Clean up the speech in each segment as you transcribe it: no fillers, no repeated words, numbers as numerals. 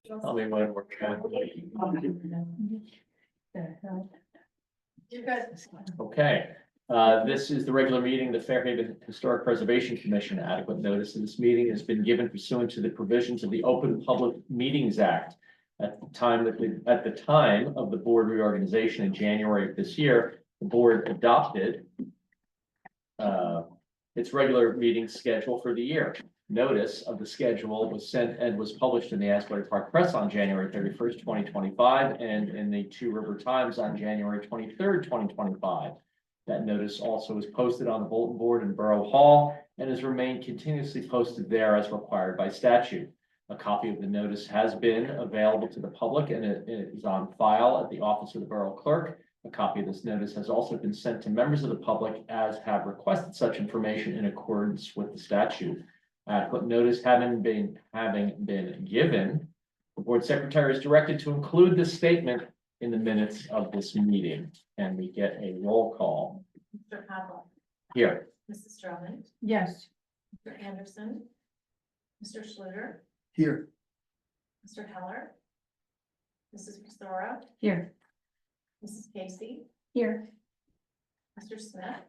Tell me when we're trying. Okay, this is the regular meeting, of the Fairhaven Historic Preservation Commission. Adequate notice of this meeting has been given pursuant to the provisions of the Open Public Meetings Act. At the time of the board reorganization in January of this year, the board adopted its regular meeting schedule for the year. Notice of the schedule was sent and was published in the Asbury Park Press on January 31st, 2025, and in the Two River Times on January 23rd, 2025. That notice also was posted on the bulletin board in Borough Hall and has remained continuously posted there as required by statute. A copy of the notice has been available to the public and it is on file at the office of the Borough Clerk. A copy of this notice has also been sent to members of the public as have requested such information in accordance with the statute. Adequate notice having been given, the board secretary is directed to include this statement in the minutes of this meeting. And we get a roll call. Mr. Havlet. Here. Mrs. Drummond. Yes. Mr. Anderson. Mr. Schluter. Here. Mr. Heller. Mrs. Pistora. Here. Mrs. Casey. Here. Mr. Smith.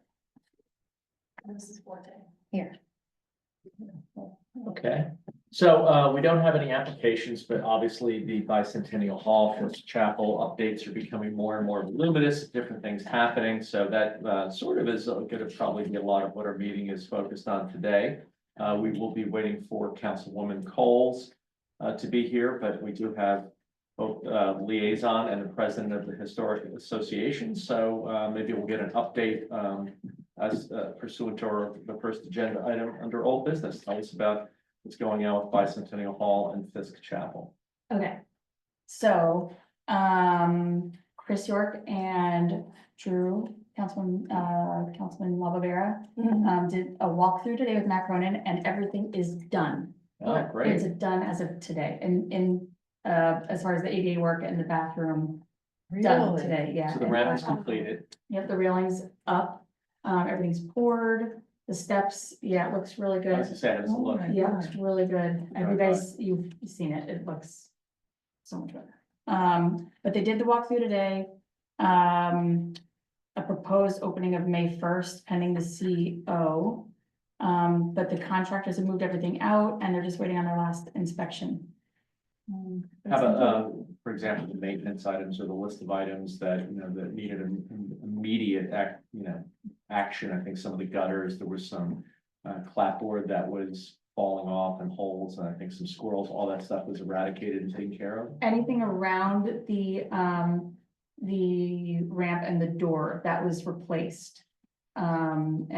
And Mrs. Forte. Here. Okay, so we don't have any applications, but obviously the Bicentennial Hall First Chapel updates are becoming more and more voluminous, different things happening. So that sort of is going to probably be a lot of what our meeting is focused on today. We will be waiting for Councilwoman Coles to be here, but we do have both liaison and the president of the Historic Association. So maybe we'll get an update as pursuant to the first agenda item under old business. Tell us about what's going on with Bicentennial Hall and Fisk Chapel. Okay, so, Chris York and Drew, Councilman Lavavera, did a walkthrough today with Matt Cronin and everything is done. Oh, great. It's done as of today and as far as the ADA work and the bathroom done today, yeah. So the ramp is completed. Yep, the railing's up, everything's poured, the steps, yeah, it looks really I good. was gonna say, how does it look? Yeah, it's really good. And you guys, you've seen it. It looks so much better. But they did the walkthrough today. A proposed opening of May 1st pending the CO. But the contractors have moved everything out and they're just waiting on their last inspection. How about, for example, the maintenance items or the list of items that, that needed an immediate action? I think some of the gutters, there was some clapboard that was falling off and holes, and I think some squirrels, all that stuff was eradicated and taken care of. Anything around the ramp and the door that was replaced. And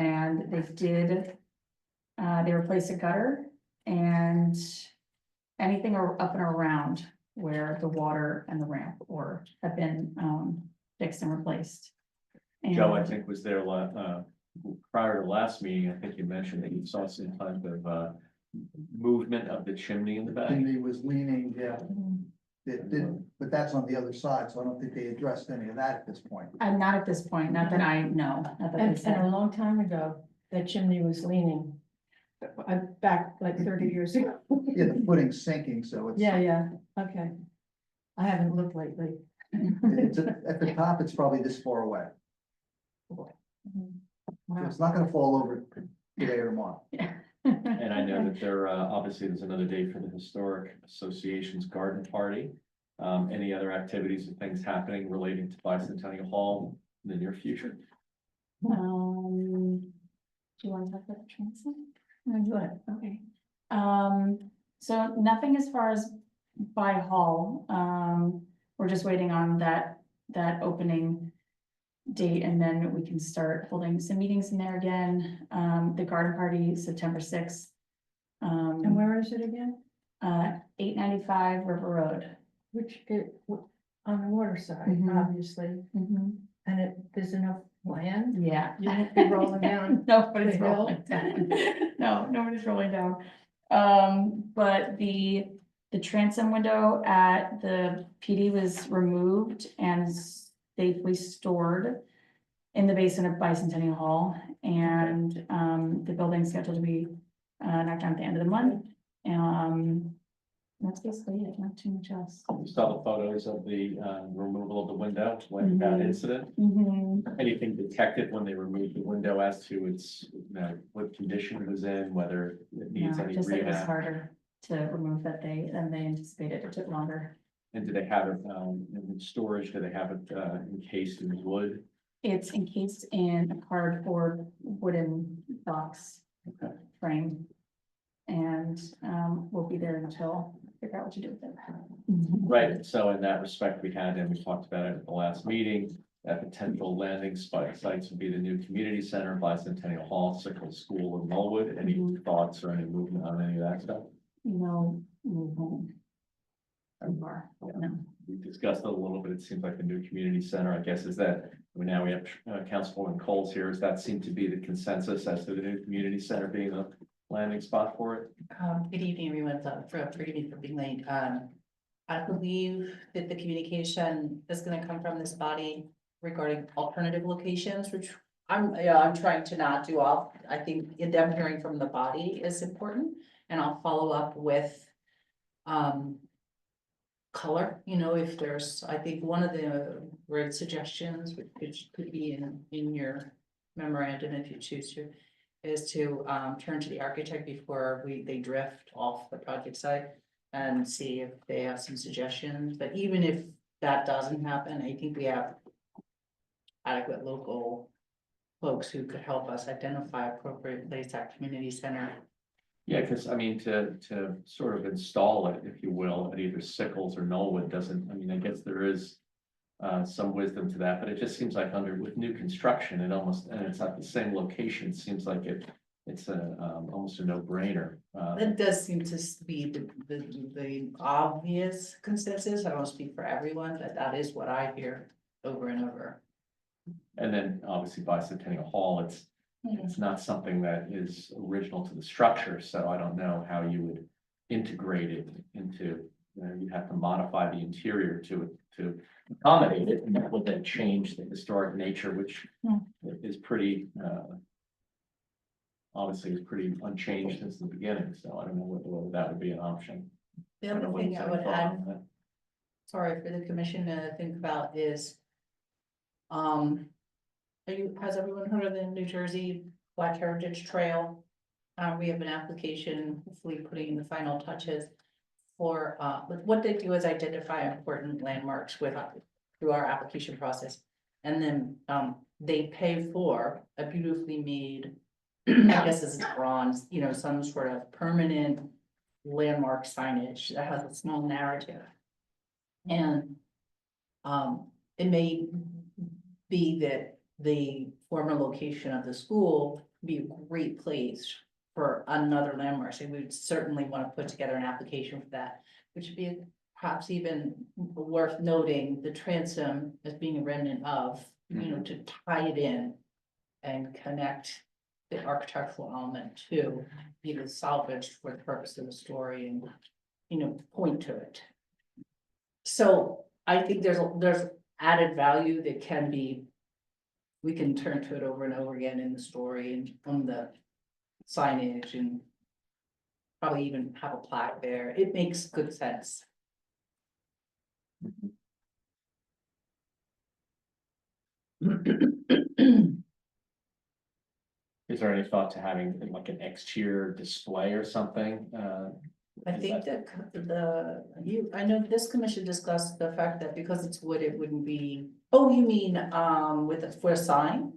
they replaced a gutter and anything up and around where the water and the ramp have been fixed and replaced. And Joe, I think, was there prior to last meeting. I think you mentioned that you saw some type of movement of the chimney in the back. Chimney was leaning, yeah. It did, but that's on the other side, so I don't think they addressed any of that at this point. not at this point, not that I know. Not that they And a said. long time ago, that chimney was leaning. Back like 30 years ago. Yeah, the footing's sinking, so it's. Yeah, okay. I haven't looked lately. It's at the top, it's probably this far away. So Wow. it's not gonna fall over today or tomorrow. And I know that there, obviously, there's another day for the Historic Association's garden party. Any other activities or things happening relating to Bicentennial Hall in the near future? Do you want to talk about the transit? Good, okay. So nothing as far as by hall. We're just waiting on that opening date and then we can start holding some meetings in there again. The garden party, September 6th. And where is it again? 895 River Road. On the water side, Mhm. obviously, and there's enough land. Yeah. You won't be rolling down. Nobody's the hill. rolling down. No, nobody's rolling down. But the transom window at the PD was removed and safely stored. in the basin of Bicentennial Hall, and, the building's scheduled to be, knocked down at the end of the month. That's basically it, not too much else. You saw the photos of the removal of the window, when that Mhm. incident. Mhm. Anything detected when they removed the window as to its, what condition it was in, whether it needs No, any just that it was rehab? harder to remove than they anticipated, it took longer. And do they have it, in storage? Do they have it, encased in wood? It's encased in a cardboard wooden box Okay. frame. And, we'll be there until figure out what to do with it. Right, so in that respect, we had, and we talked about it at the last meeting, that potential landing sites would be the new community center, Bicentennial Hall, Sickle School, and Knollwood. Any Mhm. thoughts or any movement on any of that stuff? No, movement. So far, no. We discussed it a little bit. It seems like the new community center, I guess, is that, now we have Councilwoman Coles here. Does that seem to be the consensus as to the new community center being a landing spot for it? Good evening, everyone. Forgive me for being late. I believe that the communication is gonna come from this body regarding alternative locations, which I'm trying to not do all. I think in them hearing from the body is important, and I'll follow up with, color, if there's, I think one of the great suggestions, which could be in your memorandum if you choose to, is to turn to the architect before they drift off the project site and see if they have some suggestions, but even if that doesn't happen, I think we have adequate local folks who could help us identify appropriate place at community center. Yeah, because I mean, to sort of install it, if you will, at either Sickles or Knollwood doesn't, I mean, I guess there is some wisdom to that, but it just seems like with new construction, and it's at the same location, it seems like it's almost a no-brainer. That does seem to be the obvious consensus. I don't speak for everyone, but that is what I hear over and over. And then obviously Bicentennial Hall, it's not something that is original to the structure, so I don't know how you would integrate it into, you'd have to modify the interior to accommodate it, and that would then change the historic nature, which is pretty, obviously is pretty unchanged since the beginning, so I don't know whether that would be an option. The I don't know other whether thing there's I any would thought add, on that. sorry, for the commission to think about is, has everyone heard of the New Jersey Black Heritage Trail? We have an application, hopefully putting the final touches for, what they do is identify important landmarks through our application process. And then, they pay for a beautifully made, I guess it's bronze, some sort of permanent landmark signage that has a small narrative. And, it may be that the former location of the school be a great place for another landmark. So we would certainly want to put together an application for that, which would be perhaps even worth noting the transom as being a remnant of, to tie it in and connect the architectural element to be the salvaged for the purpose of the story and, point to it. So I think there's added value that we can turn to it over and over again in the story and on the signage, and probably even have a plaque there. It makes good sense. Is there any thought to having like an exterior display or something? I think that I know this commission discussed the fact that because it's wood, it wouldn't be, oh, you mean, for a sign?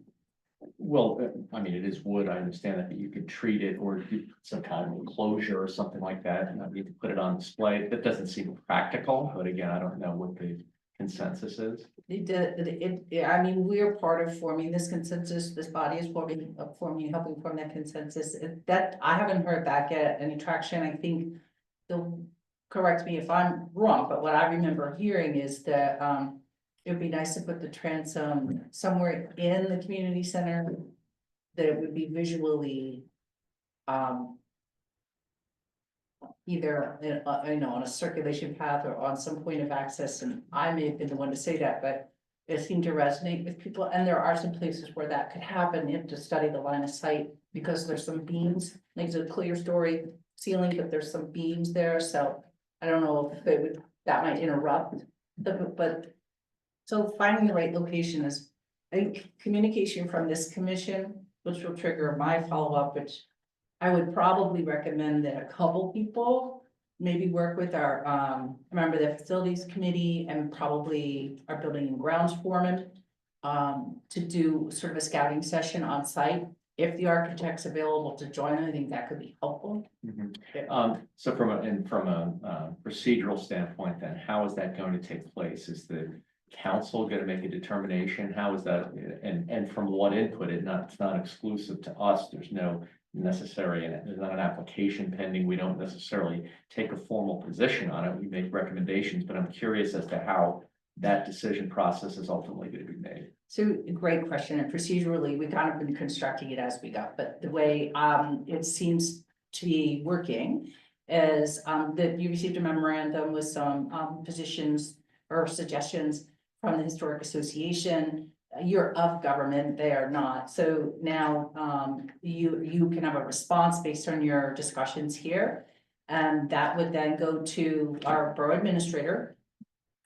Well, I mean, it is wood, I understand that, but you could treat it or do some kind of enclosure or something like that, and you could put it on display. That doesn't seem practical, but again, I don't know what the consensus is. I mean, we're part of forming this consensus, this body is helping form that consensus. That, I haven't heard back yet, any traction. I think they'll correct me if I'm wrong, but what I remember hearing is that, it would be nice to put the transom somewhere in the community center that it would be visually, either, on a circulation path or on some point of access, and I may have been the one to say that, but it seemed to resonate with people, and there are some places where that could happen. You have to study the line of sight, because there's some beams, like it's a clear story ceiling, but there's some beams there, so I don't know if it would, that might interrupt, but. So finding the right location is, I think, communication from this commission, which will trigger my follow-up, which I would probably recommend that a couple people maybe work with our, remember the facilities committee and probably our building and grounds foreman, to do sort of a scouting session on site. If the architect's available to join, I think that could be helpful. So from a procedural standpoint, then, how is that going to take place? Is the council going to make a determination? How is that, and from what input? It's not exclusive to us. There's no necessary, and there's not an application pending. We don't necessarily take a formal position on it. We make recommendations, but I'm curious as to how that decision process is ultimately going to be made. So great question, and procedurally, we kind of been constructing it as we go, but the way it seems to be working is that you received a memorandum with some positions or suggestions from the Historic Association. You're of government, they are not, so now you can have a response based on your discussions here. And that would then go to our borough administrator.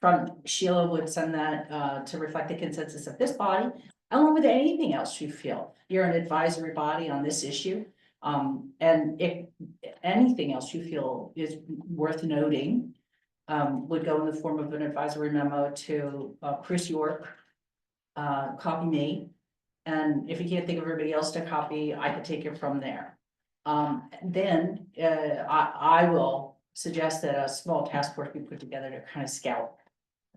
From Sheila would send that to reflect the consensus of this body, along with anything else you feel. You're an advisory body on this issue. And if anything else you feel is worth noting, would go in the form of an advisory memo to Chris York, copy me. And if you can't think of everybody else to copy, I could take it from there. Then I will suggest that a small task force be put together to kind of scout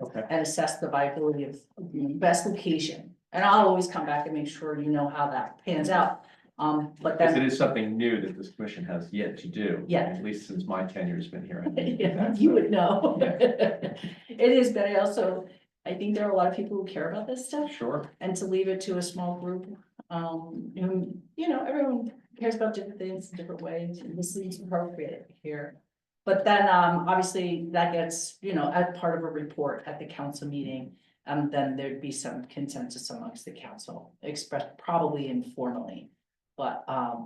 Okay. and assess the viability of the best location. And I'll always come back and make sure you know how that pans out. But Because it then, is something new that this commission has yet to do. Yeah. At least since my tenure has been here. yeah, you would know. It is, but I also, I think there are a lot of people who care about this stuff. Sure. And to leave it to a small group, who, everyone cares about different things in different ways, and this seems appropriate here. But then, obviously, that gets, as part of a report at the council meeting, then there'd be some consensus amongst the council, expressed probably informally. But,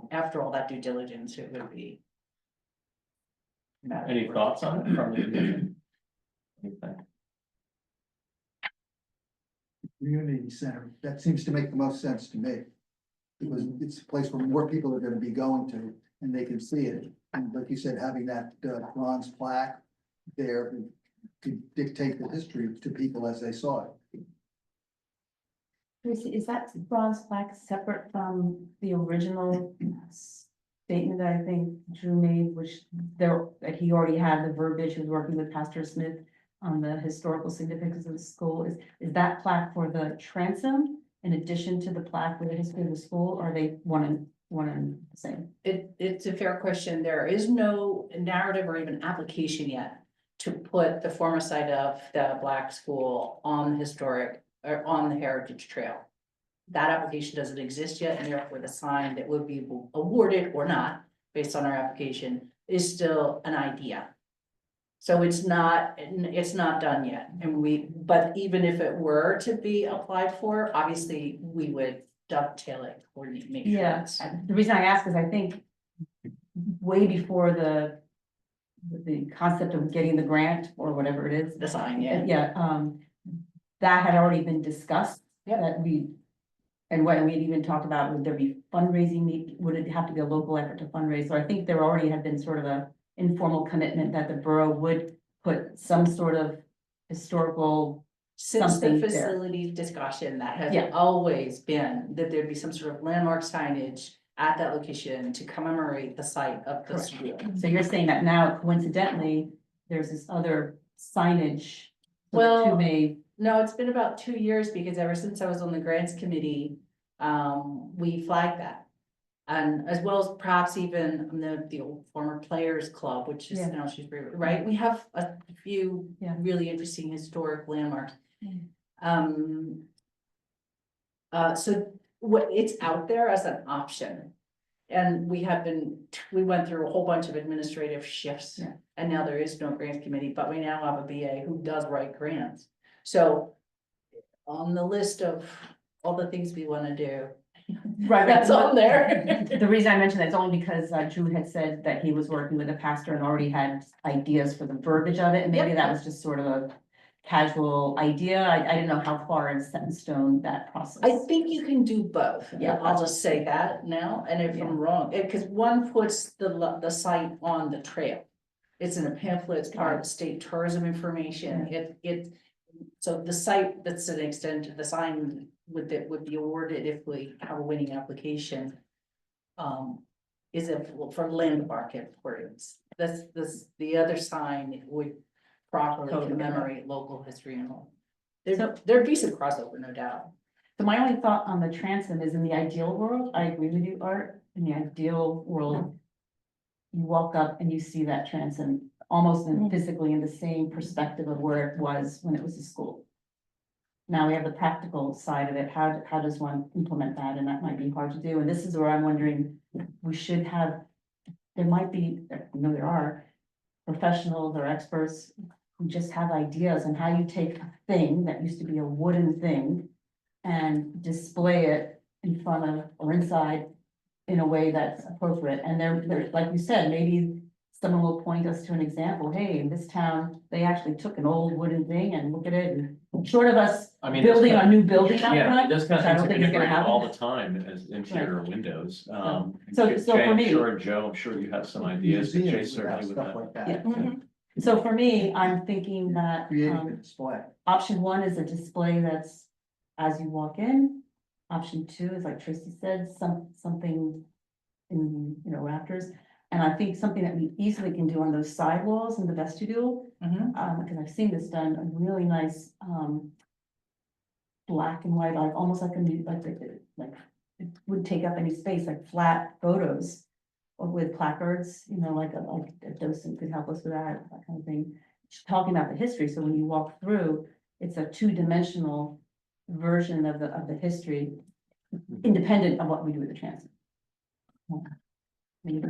after all that due diligence, it would be. Any thoughts on it from the commission? Anything? Community center, that seems to make the most sense to me. Because it's a place where more people are gonna be going to, and they can see it. And like you said, having that bronze plaque there could dictate the history to people as they saw it. Tracy, is that bronze plaque separate from the original statement that I think Drew made, which that he already had the verbiage, he was working with Pastor Smith on the historical significance of the school? Is that plaque for the transom in addition to the plaque with the history of the school, or are they one and the same? It's a fair question. There is no narrative or even application yet to put the former site of the Black School on the historic or on the Heritage Trail. That application doesn't exist yet, and therefore the sign that would be awarded or not, based on our application, is still an idea. So it's not done yet, but even if it were to be applied for, obviously, we would dovetail it, coordinate, make sure Yeah, it's. the reason I ask is I think way before the concept of getting the grant or whatever it is. The sign, yeah. Yeah, that had already been discussed. Yep. And when we even talked about, would there be fundraising, would it have to be a local effort to fundraise? So I think there already had been sort of a informal commitment that the borough would put some sort of historical. Since the Something there. facility discussion, that has Yeah. always been that there'd be some sort of landmark signage at that location to commemorate the site of the Correct. school. So you're saying that now coincidentally, there's this other signage. so the Well, two may, No, it's been about 2 years, because ever since I was on the grants committee, we flagged that. And as well as perhaps even the old former players club, which is Yeah. now Shrewsbury, right? We have a few Yeah. really interesting historic landmarks. Mm. So it's out there as an option. And we went through a whole bunch of administrative shifts. Yeah. And now there is no grants committee, but we now have a BA who does write grants. So on the list of all the things we wanna do. Right, That's on there. The reason I mentioned that is only because Drew had said that he was working with a pastor and already had ideas for the verbiage of it, and maybe Yep. that was just sort of a casual idea. I didn't know how far in set in stone that process. I think you can do both. Yeah. I'll just say that now, and if I'm wrong, because one puts the site on the trail. It's in a pamphlet, it's part of the state tourism information, so the site that's an extent, the sign would, that would be awarded if we have a winning application. Is it for landmark importance, the other sign would properly Totally. commemorate local history and all. So- There'd be some crossover, no doubt. So my only thought on the transom is in the ideal world, I agree with you, Art, in the ideal world. You walk up and you see that transom almost physically in the same perspective of where it was when it was a school. Now we have the practical side of it, how does one implement that, and that might be hard to do, and this is where I'm wondering, we should have. There might be, I know there are professionals or experts who just have ideas on how you take a thing that used to be a wooden thing. And display it in front of or inside in a way that's appropriate, and there, like you said, maybe. Someone will point us to an example, hey, in this town, they actually took an old wooden thing and look at it, and short of us I mean, building it's- a new building out Yeah, front. those kind which I of don't things are think is gonna integrated all happen. the time as interior windows. So Jay, for I'm me- sure, Joe, I'm sure you have some ideas, but Jay Museums would have certainly would stuff have. like that. Yeah. Mhm. So for me, I'm thinking that, Creating a display. option one is a display that's as you walk in. Option two is like Tracy said, something in, rafters. And I think something that we easily can do on those side walls in the vestibule, because I've seen this done, a really nice, black and white, like almost like like it wouldn't take up any space, like flat photos. Or with placards, like a docent could help us with that kind of thing. Talking about the history, so when you walk through, it's a two-dimensional version of the history, independent of what we do with the transit.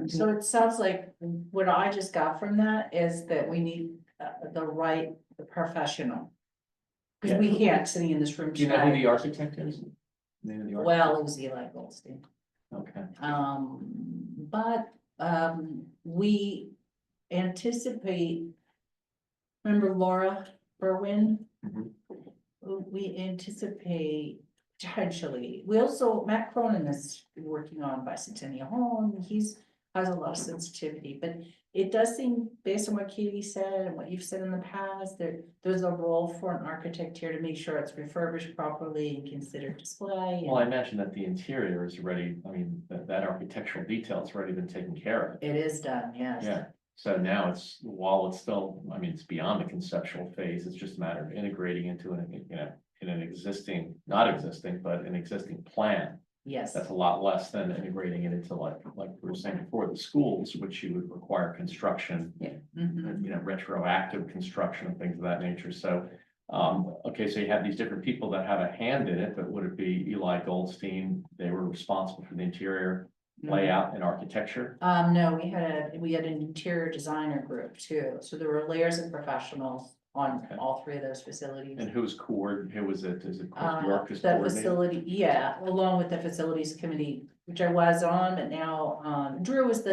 So it sounds like what I just got from that is that we need the professional. Because we can't sitting in this room Do you know who tonight. the architect is? Name of the architect? Well, it was Eli Goldstein. Okay. But, we anticipate. Remember Laura Berwin? Mhm. We anticipate potentially, we also, Matt Cronin is working on Bicentennial Home, has a lot of sensitivity, but it does seem, based on what Katie said and what you've said in the past, there's a role for an architect here to make sure it's refurbished properly and considered display. Well, I imagine that the interior is already, I mean, that architectural detail's already been taken care of. It is done, yes. Yeah, so now while it's still, I mean, it's beyond the conceptual phase, it's just a matter of integrating into in an existing, not existing, but an existing plan. Yes, That's a lot less than integrating it into like we were saying before, the schools, which you would require construction, mhm, retroactive construction and things of that nature. So, okay, so you have these different people that have a hand in it, but would it be Eli Goldstein? They were responsible for the interior layout and architecture. no, we had an interior designer group too, so there were layers of professionals on Okay. all three of those facilities. And who was it? Is it Chris York is The coordinating? facility, yeah, along with the facilities committee, which I was on, but now, Drew is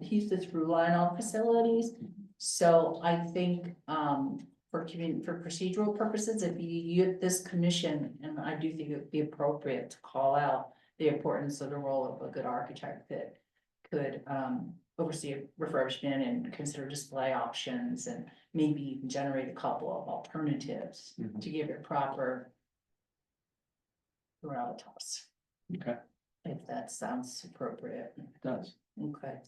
he's the through line on facilities. So I think, for procedural purposes, if you, this commission, and I do think it would be appropriate to call out the importance of the role of a good architect that could, oversee refurbishment and consider display options and maybe even generate a couple of alternatives Mhm. to give it proper gravitas. Okay, If that sounds appropriate, it does. okay.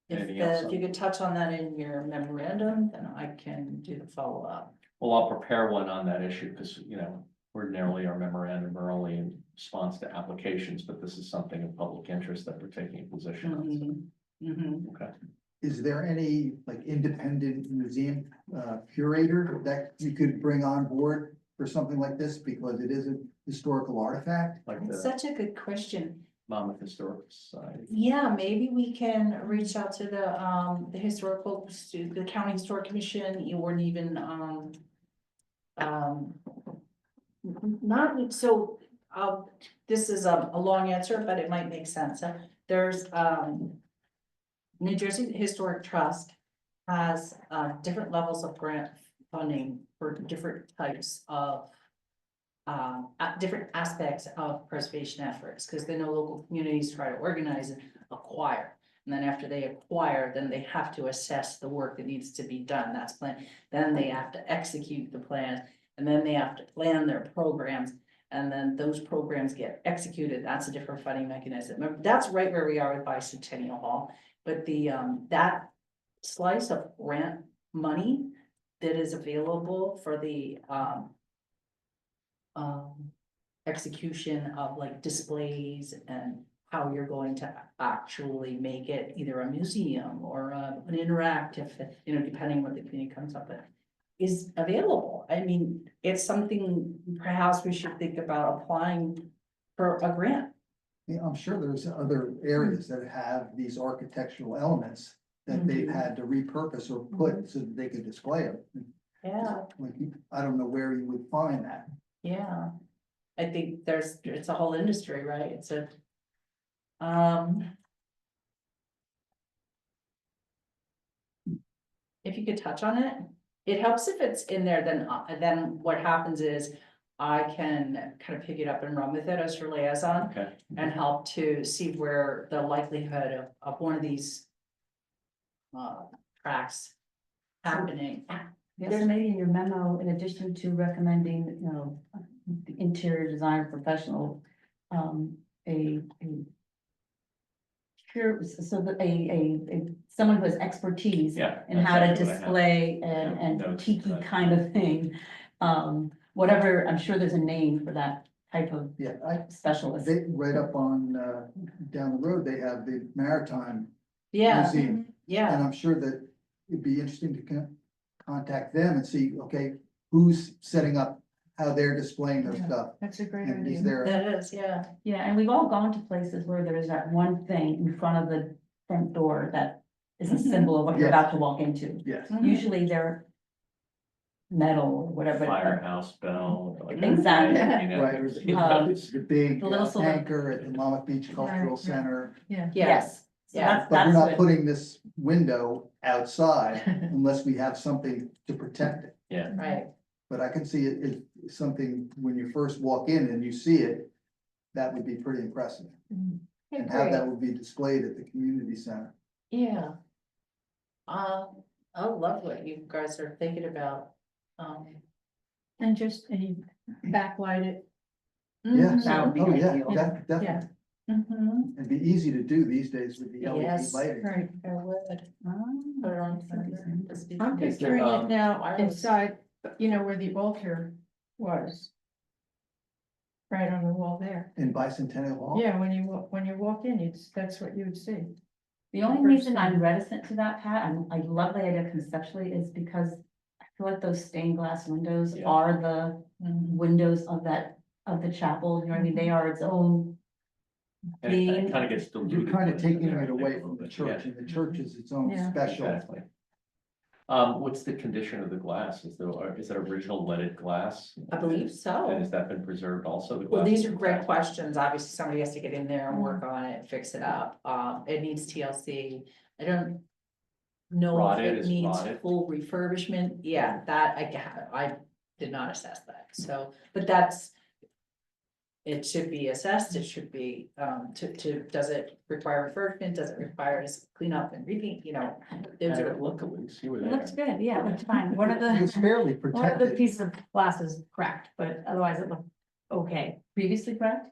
Anything else If you could touch on that in your memorandum, then I can do the follow-up. Well, I'll prepare one on that issue because, ordinarily our memorandum are only in response to applications, but this is something of public interest that we're taking a position on. so, Okay. Is there any like independent museum curator that you could bring on board for something like this? Because it is a historical artifact. Like It's the such a good question. Monmouth Historical Society. Yeah, maybe we can reach out to the the county historic commission, or even, Not, so, this is a long answer, but it might make sense. There's, New Jersey Historic Trust has, different levels of grant funding for different types of different aspects of preservation efforts, because they know local communities try to organize and acquire. And then after they acquire, then they have to assess the work that needs to be done, that's plan, then they have to execute the plans, and then they have to plan their programs. And then those programs get executed, that's a different funding mechanism. Remember, that's right where we are with Bicentennial Hall, but the, that slice of grant money that is available for the, execution of like displays and how you're going to actually make it either a museum or an interactive, you know, depending what the community comes up with, is available. I mean, it's something perhaps we should think about applying for a grant. Yeah, I'm sure there's other areas that have these architectural elements that they've had to repurpose or put so that they could display them. Yeah, Like, I don't know where you would find that. yeah. I think it's a whole industry, right? It's a, if you could touch on it, it helps if it's in there, then what happens is I can kind of pick it up and run with it as your liaison Okay. and help to see where the likelihood of one of these tracks happening. So maybe in your memo, in addition to recommending, you know, the interior design professional, a sure, so that someone who has expertise Yeah. in how to that's what I have. display Yeah, and notes tiki for that. kind of thing. Whatever, I'm sure there's a name for that type of Yeah, specialist. they, right up on, down the road, they have the Maritime Yeah, Museum. yeah, And I'm sure that it'd be interesting to contact them and see, okay, who's setting up how they're displaying their Yeah. stuff. That's a great And is idea. there, that is, yeah. Yeah, and we've all gone to places where there's that one thing in front of the front door that is a symbol of what you're Yes. about to walk into. yes, Usually they're metal or whatever. Firehouse bell. like, Exactly. you know, right, or you know, the big The little silver- anchor at the Monmouth Beach Cultural Right. Center. Yeah. Yes, so Yeah. that's, But we're that's not good. putting this window outside unless we have something to protect it. Right, But I can see it is something, when you first walk in and you see it, that would be pretty impressive. And how that would be displayed at the community center. yeah. I love what you guys are thinking about. And just, and you backlight it. Yes, That would be oh, yeah, ideal. definitely. Mhm. It'd be easy to do these days with the LED Yes. lighting. Right. I would. Oh, Put it on. that's interesting. Just be- I'm Is there, picturing it now wireless? inside, you know, where the altar was. Right on the wall there. In Bicentennial Hall. Yeah, when you walk in, that's what you would see. The only first reason thing. I'm reticent to that, Pat, I love the idea conceptually, is because I feel like those stained glass windows Yeah. are the Mhm. windows of the chapel, you know what I mean? They are its own. And it being- kind of gets diluted. You're kind of when it's taking there, I it think, away a little from the bit. church, Yeah, and the church is its own Yeah. special. exactly. What's the condition of the glass? Is it original leaded glass? I believe so. And has that been preserved also? The Well, glass these is are great intact? questions. Obviously, somebody has to get in there and work on it, fix it up. It needs TLC. I don't know if Rotted, it is it needs rotted? full refurbishment. Yeah, that I did not assess that. So, but that's, it should be assessed. It should be, does it require refurbishment? Does it require us clean up and repaint? You know, those Had are. it look at least, you were It looks there. good, yeah, it looks fine. One of It's the, fairly one of the protected. pieces of glass is cracked, but otherwise it looked okay. Previously cracked?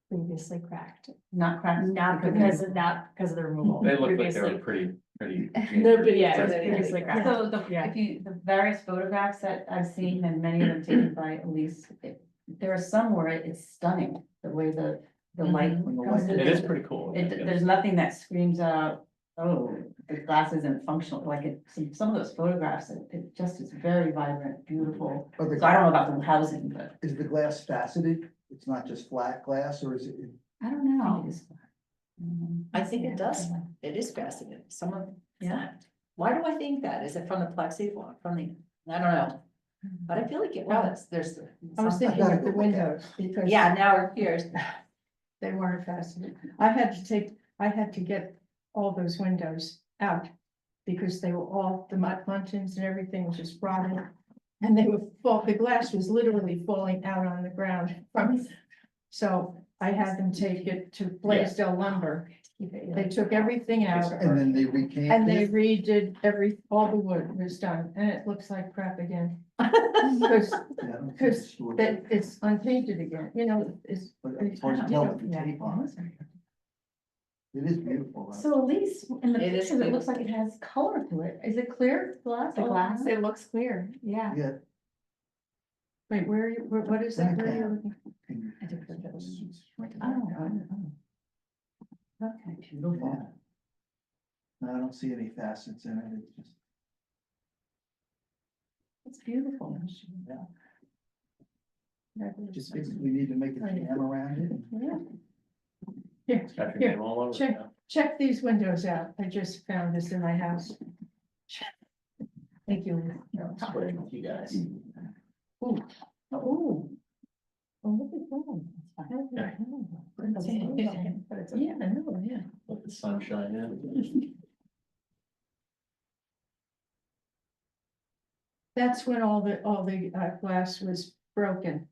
Previously cracked. Not cracked, not because of the removal. They looked like they were Previously. pretty. No, but yeah, it was Yeah. previously cracked. So the various photographs that I've seen, and many of them taken by Elise, there are some where it's stunning, the way the light Mhm. comes in. It is pretty cool. There's nothing that screams out, oh, the glass isn't functional, like some of those photographs, it just is very vibrant, beautiful. But So I don't know about the housing, but is the glass faceted? It's not just flat glass, or is it? I don't know. I think it does. It is fascinating. Someone, Yeah. why do I think that? Is it from the plexi, from the, I don't know. but I feel like it was, there's. I was something- thinking of the Gotta go look at it. windows because. Yeah, now we're here. They weren't fastened. I had to get all those windows out. Because they were all, the muntins and everything was just rotting. And the glass was literally falling out on the ground from. So I had them take it to Blaisdell Lumber. They took everything out And then they recanted. and they it. redid all the wood was done, and it looks like crap again. Because Yeah, I don't think because it's stored. that it's unpainted again, it's. But it's hard to tell with the Yeah. tape on it. It is beautiful. though. So at least in the It is pictures, it looks like it has color to it. Is it clear glass? The Oh, glass, yeah. it looks clear, yeah. Yeah. Wait, where are you, what is that? Where are you looking? I took photos. Oh. Okay. Beautiful. No, I don't see any facets in it, it's just. It's beautiful. Just basically need to make a jam around it. Yeah. Here, It's got your Here, name all over it check. now. check these windows out. I just found this in my house. Thank you. No, it's great with you guys. Ooh. Oh, look at that. Yeah. But it's okay. Yeah, I know, yeah. Let the sun shine in. That's when all the glass was broken.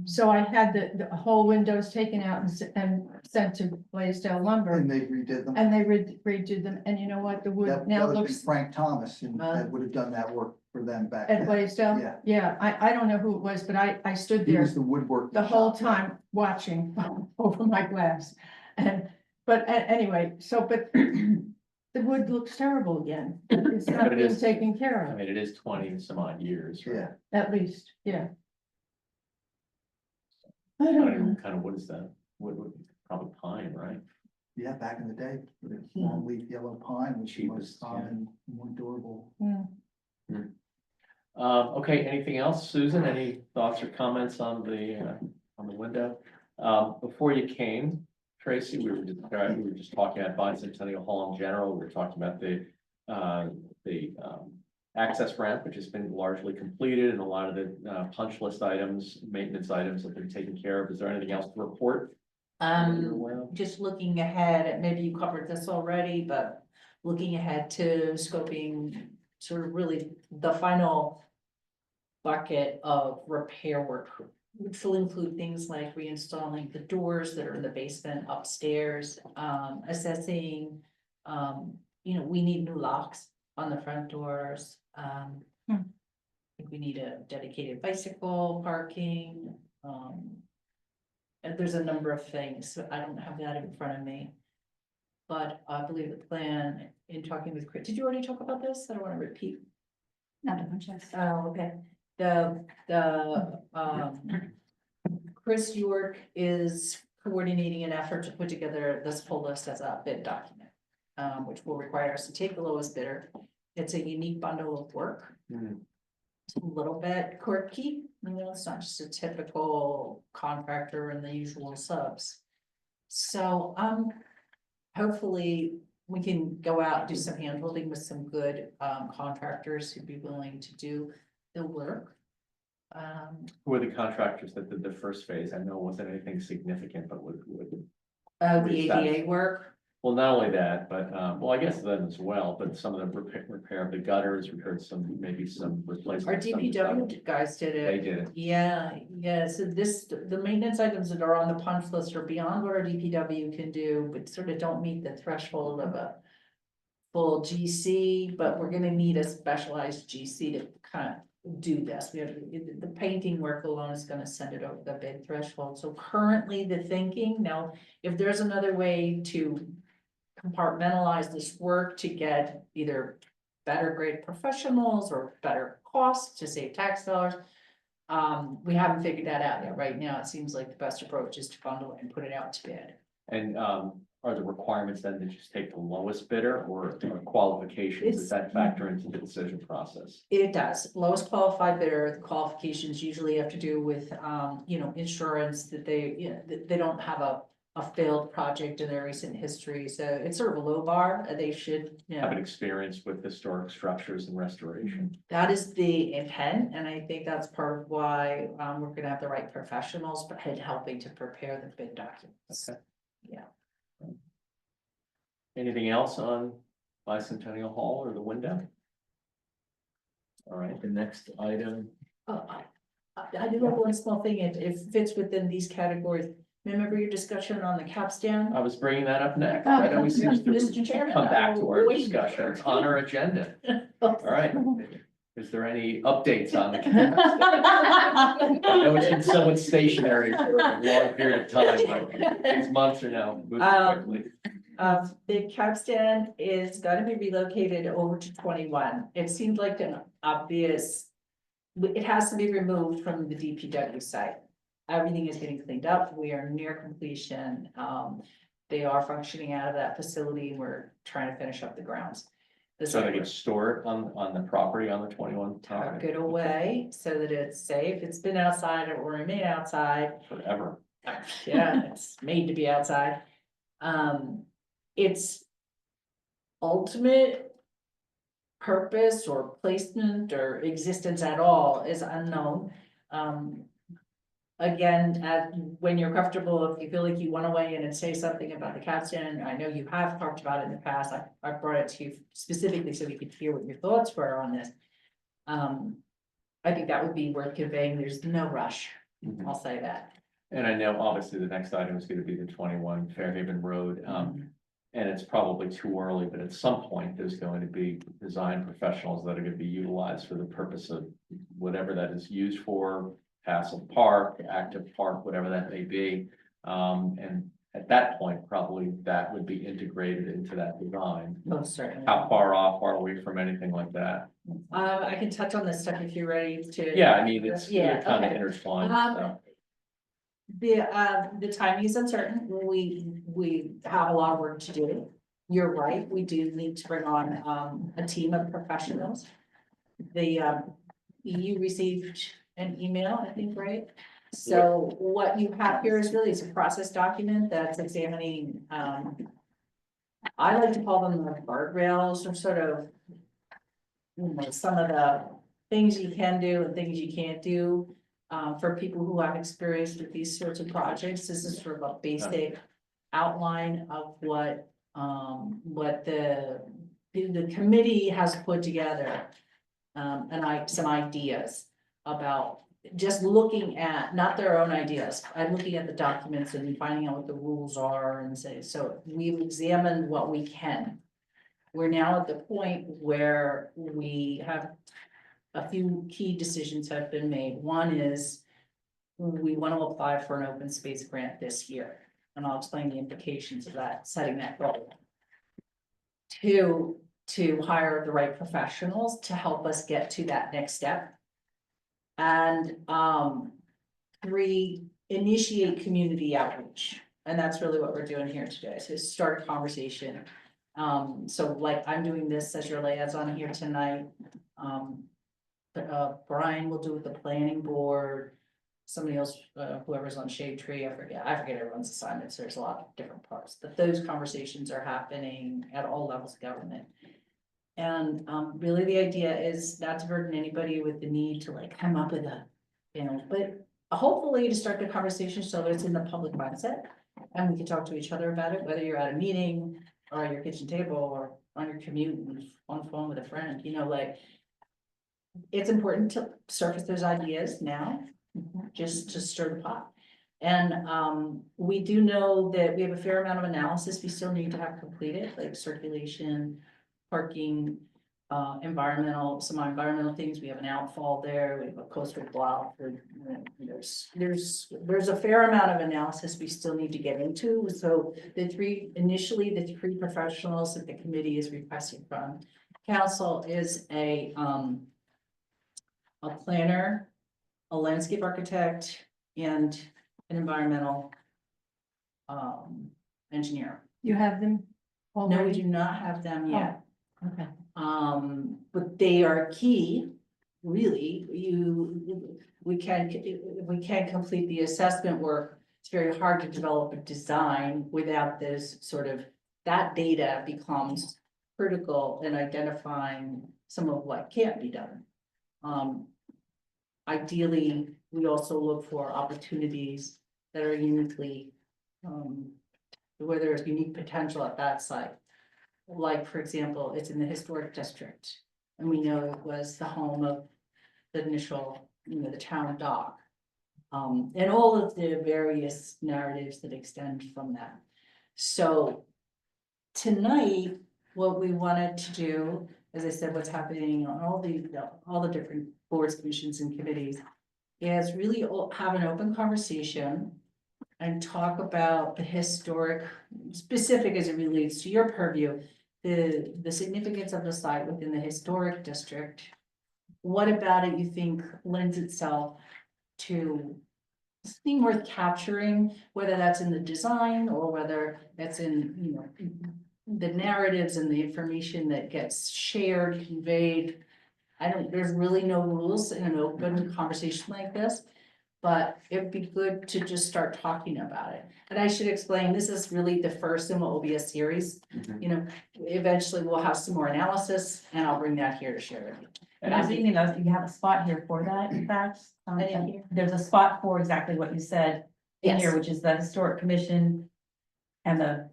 So I had the whole windows taken out and sent to Blaisdell Lumber, And they redid them. and they redid them, and you know what, the wood That now would have been looks. Frank Thomas, and that would have done that work for them back At then. Blaisdell? Yeah. Yeah, I don't know who it was, but I stood He there was the woodwork. the whole time watching over my glass. Anyway, but the wood looks terrible again. It's But not it being is- taken care I of, mean, it is 20 and some odd years, right? Yeah, at least, yeah. I I don't don't know. even kind of, what is that? Would probably pine, right? yeah, back in the day, the long leaf yellow pine was the most Cheapest, yeah. common, more durable. Hmm. Okay, anything else? Susan, any thoughts or comments on the window? Before you came, Tracy, we were just talking about Bicentennial Hall in general. We were talking about the access ramp, which has been largely completed, and a lot of the punch list items, maintenance items have been taken care of. Is there anything else to report? You're aware of? Just looking ahead, maybe you covered this already, but looking ahead to scoping sort of really the final bucket of repair work, which will include things like reinstalling the doors that are in the basement upstairs, assessing, we need new locks on the front doors. I think we need a dedicated bicycle parking, and there's a number of things, so I don't have that in front of me. But I believe the plan in talking with Chris, did you already talk about this? I don't want to repeat. Not a bunch of. Oh, okay. Chris York is coordinating an effort to put together this pull list as a bid document. Which will require us to take the lowest bidder. It's a unique bundle of work. It's a little bit quirky, it's not just a typical contractor and the usual subs. So, hopefully we can go out and do some hand holding with some good, contractors who'd be willing to do the work. Who are the contractors that did the first phase? I know it wasn't anything significant, but would, The ADA work, well, not only that, but, well, I guess them as well, but some of the repair of the gutters, we heard maybe some replacement. our DPW guys did it. They did it. Yeah, so the maintenance items that are on the punch list are beyond what our DPW can do, but sort of don't meet the threshold of a full GC, but we're gonna need a specialized GC to kind of do this. We have, the painting work alone is gonna send it over the big threshold. So currently the thinking, now, if there's another way to compartmentalize this work to get either better grade professionals or better costs to save tax dollars. We haven't figured that out yet. Right now, it seems like the best approach is to bundle it and put it out to bid. And, are the requirements then to just take the lowest bidder or qualifications? Does that factor into the decision process? It does. Lowest qualified bidder, the qualifications usually have to do with, insurance that they don't have a a failed project in their recent history, so it's sort of a low bar, they should, you Have an know. experience with historic structures and restoration. That is the intent, and I think that's part of why, we're gonna have the right professionals, but helping to prepare the bid documents. Okay. Yeah. Anything else on Bicentennial Hall or the window? All right, the next item, I do have one small thing, it fits within these categories. Remember your discussion on the capstan? I was bringing that up next. That always seems to Mr. Chairman. come back to our Wait. discussion. It's on our agenda. All right. Is there any updates on the? I know it's been somewhat stationary for a long period of time, but these months are now moving quickly. The capstan is gonna be relocated over to 21. It seemed like an obvious. It has to be removed from the DPW site. Everything is getting cleaned up. We are near completion. They are functioning out of that facility. We're trying to finish up the grounds. So they can store it on the property on the 21 Tuck time it away so that it's safe. It's been outside, it will remain outside. forever. Yeah, it's made to be outside. Its ultimate purpose or placement or existence at all is unknown. Again, when you're comfortable, if you feel like you want to weigh in and say something about the capstan, I know you have talked about it in the past. I brought it to you specifically so we could hear what your thoughts were on this. I think that would be worth conveying. There's no rush. Mhm. I'll say that. And I know obviously the next item is going to be the 21 Fairhaven Road. And it's probably too early, but at some point, there's going to be design professionals that are going to be utilized for the purpose of whatever that is used for. Passive park, active park, whatever that may be. And at that point, probably that would be integrated into that design. Most certainly. How far off are we from anything like that? I can touch on this stuff if you're ready to. Yeah, I mean, it's Yeah, kind of okay. intertwined, so. The timing is uncertain. We have a lot of work to do. You're right, we do need to bring on, a team of professionals. You received an email, I think, right? So what you have here is really, it's a process document that's examining, I like to call them the guardrails or sort of, some of the things you can do and things you can't do. For people who have experience with these sorts of projects, this is sort of a basic outline of what the committee has put together. And some ideas about just looking at, not their own ideas, I'm looking at the documents and finding out what the rules are and say, so we've examined what we can. We're now at the point where we have a few key decisions have been made. One is we want to apply for an open space grant this year, and I'll explain the implications of that, setting that goal. Two, to hire the right professionals to help us get to that next step. And three, initiate community outreach. And that's really what we're doing here today, so start a conversation. So like I'm doing this as your liaison here tonight. Brian will do with the planning board. Somebody else, whoever's on Shade Tree, I forget everyone's assignments, there's a lot of different parts, but those conversations are happening at all levels of government. And really the idea is not to burden anybody with the need to like come up with a, but hopefully to start the conversation so that it's in the public mindset. And we can talk to each other about it, whether you're at a meeting or at your kitchen table or on your commute on the phone with a friend, like. It's important to surface those ideas now, just to stir the pot. And we do know that we have a fair amount of analysis we still need to have completed, like circulation, parking, some environmental things. We have an outfall there, we have a coastal block. There's a fair amount of analysis we still need to get into. So the three professionals that the committee is requesting from council is a planner, a landscape architect, and an environmental engineer. You have them No, we already? do not have them yet. Okay. But they are key, really. We can complete the assessment work it's very hard to develop a design without this sort of, that data becomes critical in identifying some of what can't be done. Ideally, we also look for opportunities that are uniquely, where there's unique potential at that site. Like, for example, it's in the historic district, and we know it was the home of the initial, the town dock. And all of the various narratives that extend from that. So tonight, what we wanted to do, as I said, what's happening on all the different boards, commissions, and committees, is really have an open conversation and talk about the historic, specific as it relates to your purview, the significance of the site within the historic district. What about it you think lends itself to something worth capturing, whether that's in the design or whether that's in, the narratives and the information that gets shared, conveyed. There's really no rules in an open conversation like this, but it'd be good to just start talking about it. And I should explain, this is really the first and what will be a series. Eventually we'll have some more analysis and I'll bring that here to share with you. And I was thinking that you have a spot here for that, in fact. I didn't hear. There's a spot for exactly what you said in here, Yes. which is the historic commission and the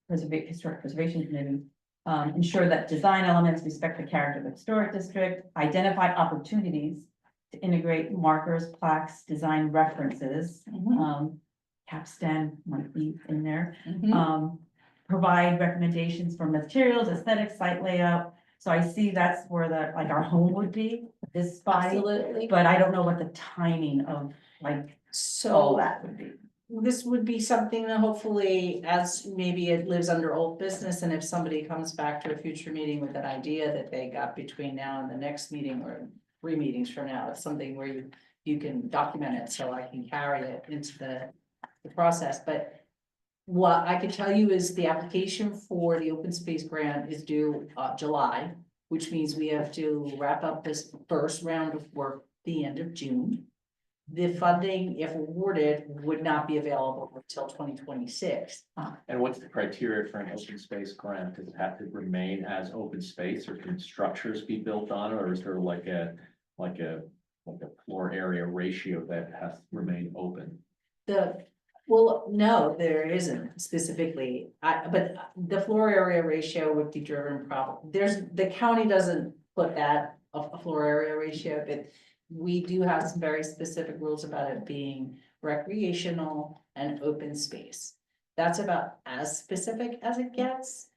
historic preservation committee. Ensure that design elements respect the character of the historic district, identify opportunities to integrate markers, plaques, design references. Capstan might be in there. Provide recommendations for materials, aesthetics, site layout. So I see that's where like our home would be, this body, Absolutely. but I don't know what the timing of all So that would be. this would be something that hopefully, as maybe it lives under old business, and if somebody comes back to a future meeting with an idea that they got between now and the next meeting or 3 meetings from now, it's something where you can document it so I can carry it into the process. But what I can tell you is the application for the open space grant is due July, which means we have to wrap up this first round of work the end of June. The funding, if awarded, would not be available until 2026. And what's the criteria for an open space grant? Does it have to remain as open space, or can structures be built on it, or is there like a floor area ratio that has to remain open? Well, no, there isn't specifically, but the floor area ratio would be driven the county doesn't put that a floor area ratio, but we do have some very specific rules about it being recreational and open space. That's about as specific as it gets.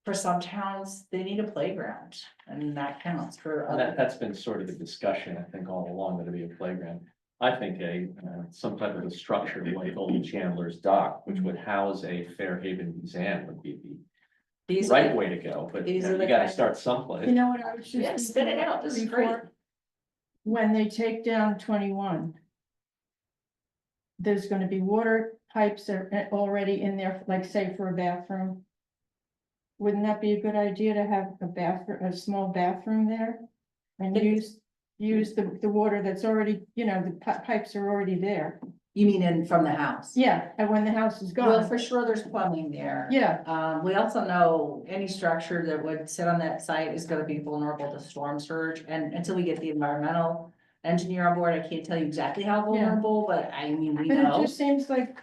For some towns, they need a playground, and that counts for And other. that's been sort of the discussion, I think, all along, that it'd be a playground. I think some type of a structure like Old Chandler's Dock, which would house a Fairhaven museum, would be the These right are, way to go, but these are you the gotta kind- start someplace. You know what I was just. yeah, spit it out, this is great. before? When they take down 21. There's gonna be water pipes are already in there, like say for a bathroom. Wouldn't that be a good idea to have a small bathroom there? And use the water that's already, the pipes are already there. You mean from the house? Yeah, and when the house is Well, gone, for sure, there's plumbing there. yeah, We also know any structure that would sit on that site is gonna be vulnerable to storm surge, and until we get the environmental engineer on board, I can't tell you exactly how vulnerable, but I mean, we but it know. just seems like,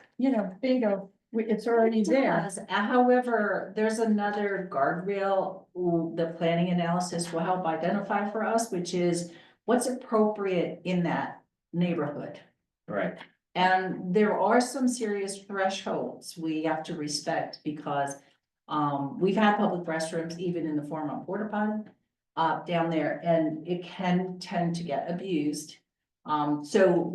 bingo, it's already It there. does. However, there's another guardrail, the planning analysis will help identify for us, which is what's appropriate in that neighborhood. Right. And there are some serious thresholds we have to respect because we've had public restrooms even in the form of porta potty down there, and it can tend to get abused. So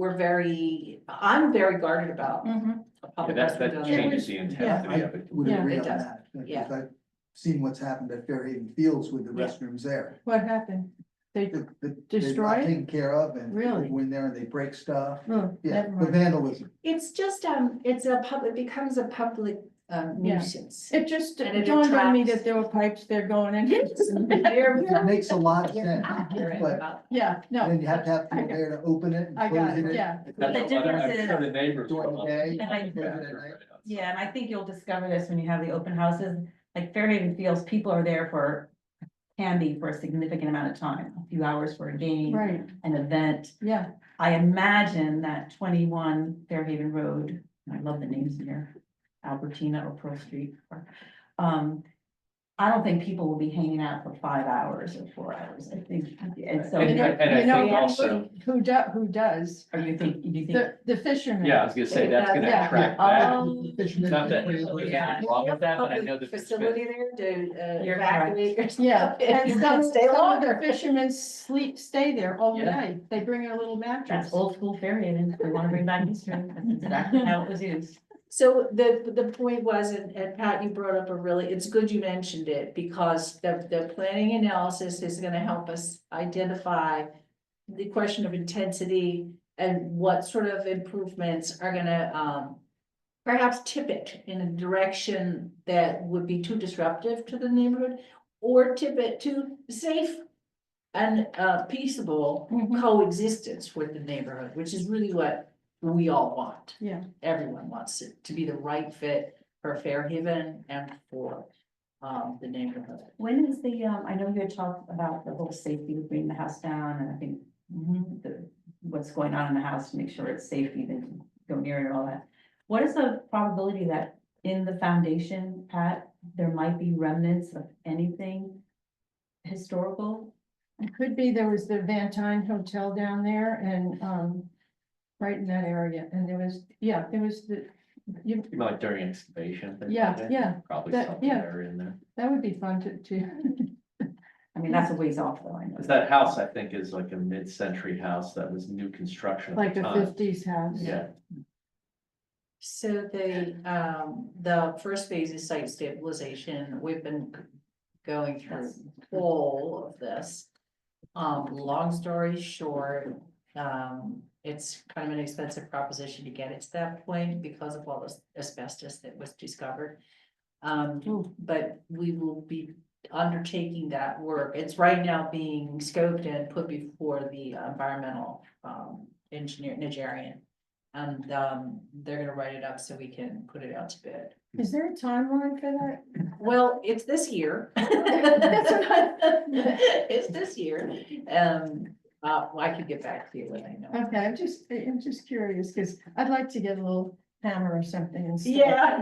I'm very guarded about Mhm. a Yeah, public that restroom down there. changes the intensity of it. Would Yeah, agree it on does. that, Yeah. because I've seen what's happened at Fairhaven Fields with the Yeah. restrooms there. What happened? They, They're Destroy not it? taken care of, and Really? they go in there and they break stuff. oh, Yeah, never the mind. vandalism. It's just, it becomes a public Yeah. nuisance. It just And it dawned on me attracts- that there were pipes there going in. It makes a lot of You're sense, accurate but about- Yeah, no. then you have to have I people got- there to open it and I got close it, it. yeah. That's The what I'm difference sure is- the neighbors. During the day. And I- close it at night. Yeah, and I think you'll discover this when you have the open houses, like Fairhaven feels people are there for candy for a significant amount of time, a few hours for a game, Right, an event. yeah, I imagine that 21 Fairhaven Road, and I love the names here, Albertina or Pearl Street. I don't think people will be hanging out for 5 hours or 4 hours, I think, and so. And You know- and I you know, think also, who does? Or you think, you think? The fishermen. yeah, I was gonna say, that's gonna Yeah. attract Oh, that. Fishermen, Not that trailers. there's anything wrong with that, but I know that. there's been- Facility there to You're evacuate or something. Yeah, and some Stay of the longer. fishermen stay there overnight, they bring a little That's mattress. old school Fairhaven, we wanna bring back history, that's exactly how it was used. So the point was, and Pat, you brought up a really, it's good you mentioned it, because the planning analysis is gonna help us identify the question of intensity and what sort of improvements are gonna, perhaps tip it in a direction that would be too disruptive to the neighborhood, or tip it to safe and peaceable Mhm. coexistence with the neighborhood, which is really what we all want. Yeah. Everyone wants it to be the right fit for Fairhaven and for the neighborhood. When is the, I know you had talked about the whole safety of bringing the house down, and I think what's going on in the house to make sure it's safe even to go near it and all that. What is the probability that in the foundation, Pat, there might be remnants of anything historical? It could be, there was the Van Tine Hotel down there and, right in that area, and there was, yeah, there was the, you, You know, like during excavation. things Yeah, like that, yeah, Probably that- something yeah. there in there. that would be fun to, I mean, that's a ways off though, I know. Cause that house, I think, is like a mid-century house that was new construction like at the a time. fifties house. Yeah, So the first phase is site stabilization. We've been going through all of this. Long story short, it's kind of an expensive proposition to get it to that point because of all this asbestos that was discovered. But we will be undertaking that work. It's right now being scoped and put before the environmental engineer, Nigerian. And they're gonna write it up so we can put it out to bid. Is there a timeline for that? Well, it's this year. It's this year. I could get back to you when I know. Okay, I'm just curious, because I'd like to get a little hammer or something and stuff. Yeah.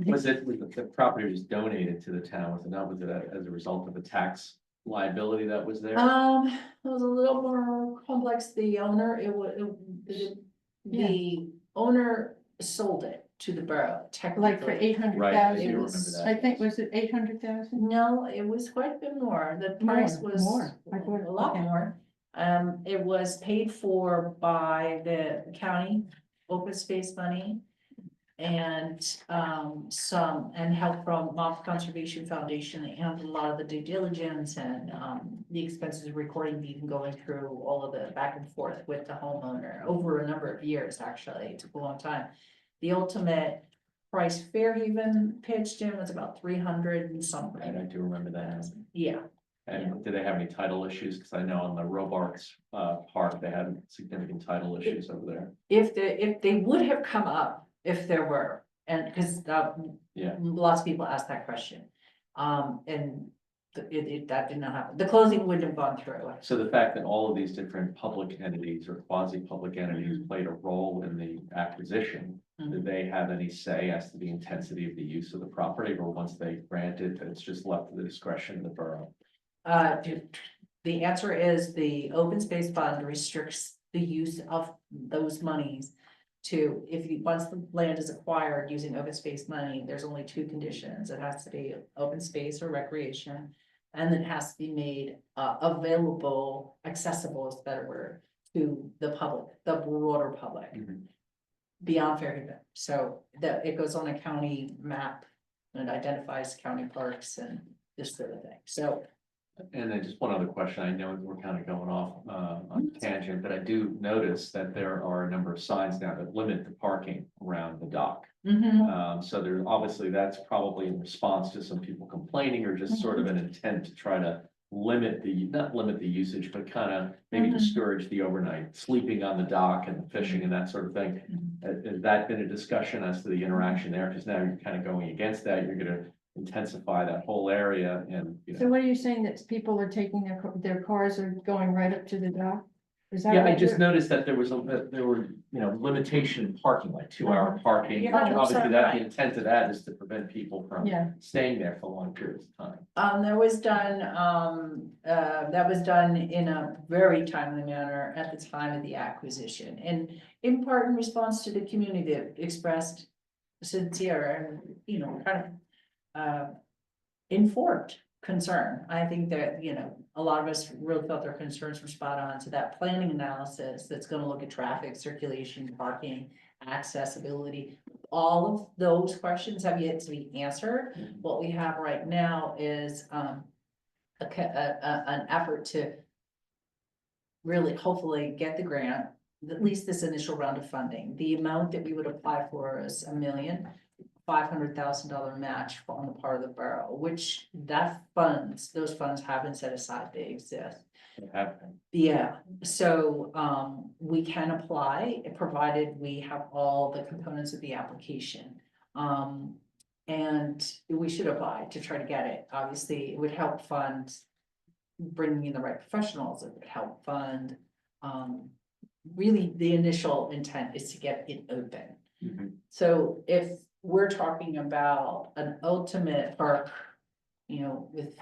was the property was donated to the town, was it not, was it as a result of a tax liability that was there? It was a little more complex. The owner, the owner sold it to the borough, Like for technically. 800,000. Right, I do It remember was- that. I think, was it 800,000? No, it was quite a bit more. The price More, was more. I thought- a lot okay. more. It was paid for by the county open space money. And and help from Moth Conservation Foundation. They handled a lot of the due diligence and the expenses of recording these and going through all of the back and forth with the homeowner over a number of years, actually. It took a long time. The ultimate price Fairhaven pitched in was about 300 and And something. I do remember that. Yeah, And did they have any title issues? Cause I know on the Robarts Park, they had significant title issues over there. if they would have come up, if there were, and because Yeah. lots of people ask that question. And that did not happen. The closing wouldn't have gone through. So the fact that all of these different public entities or quasi-public entities Mm-hmm. played a role in the acquisition, did they have any say as to the intensity of the use of the property, or once they grant it, it's just left to the discretion of the borough? The answer is the open space fund restricts the use of those monies to, once the land is acquired using open space money, there's only two conditions. It has to be open space or recreation. And it has to be made available, accessible is a better word, to the public, the broader public. Mhm. Beyond Fairhaven, so that it goes on a county map and it identifies county parks and this sort of thing, so. And then just one other question, I know we're kind of going off on tangent, but I do notice that there are a number of signs now that limit the parking around the dock. So there, obviously, that's probably in response to some people complaining or just sort of an intent to try to limit the, not limit the usage, but kind of maybe Mhm. discourage the overnight sleeping on the dock and the fishing and that sort of thing. Has that been a discussion as to the interaction there? Because now you're kind of going against that, you're gonna intensify that whole area and, you So know. what are you saying, that people are taking their cars are going right up to the dock? Is that Yeah, I what just you're- noticed that there was there were, you know, limitation in parking, like 2 hour parking. You're 100% Obviously, that right. the intent of that is to prevent people from Yeah. staying there for long periods of time. That was done, in a very timely manner at the time of the acquisition, and in part in response to the community that expressed sincere and, you know, kind of informed concern. I think that, you know, a lot of us really felt their concerns were spot on. So that planning analysis that's gonna look at traffic, circulation, parking, accessibility, all of those questions have yet to be answered. What we have right now is an effort to really hopefully get the grant, at least this initial round of funding. The amount that we would apply for is $1,500,000 match on the part of the borough, which those funds have been set aside, they exist. They have been. Yeah, so we can apply, provided we have all the components of the application. And we should apply to try to get it. Obviously, it would help fund bringing in the right professionals, it would help fund. Really, the initial intent is to get it open. Mhm. So if we're talking about an ultimate park, you know, with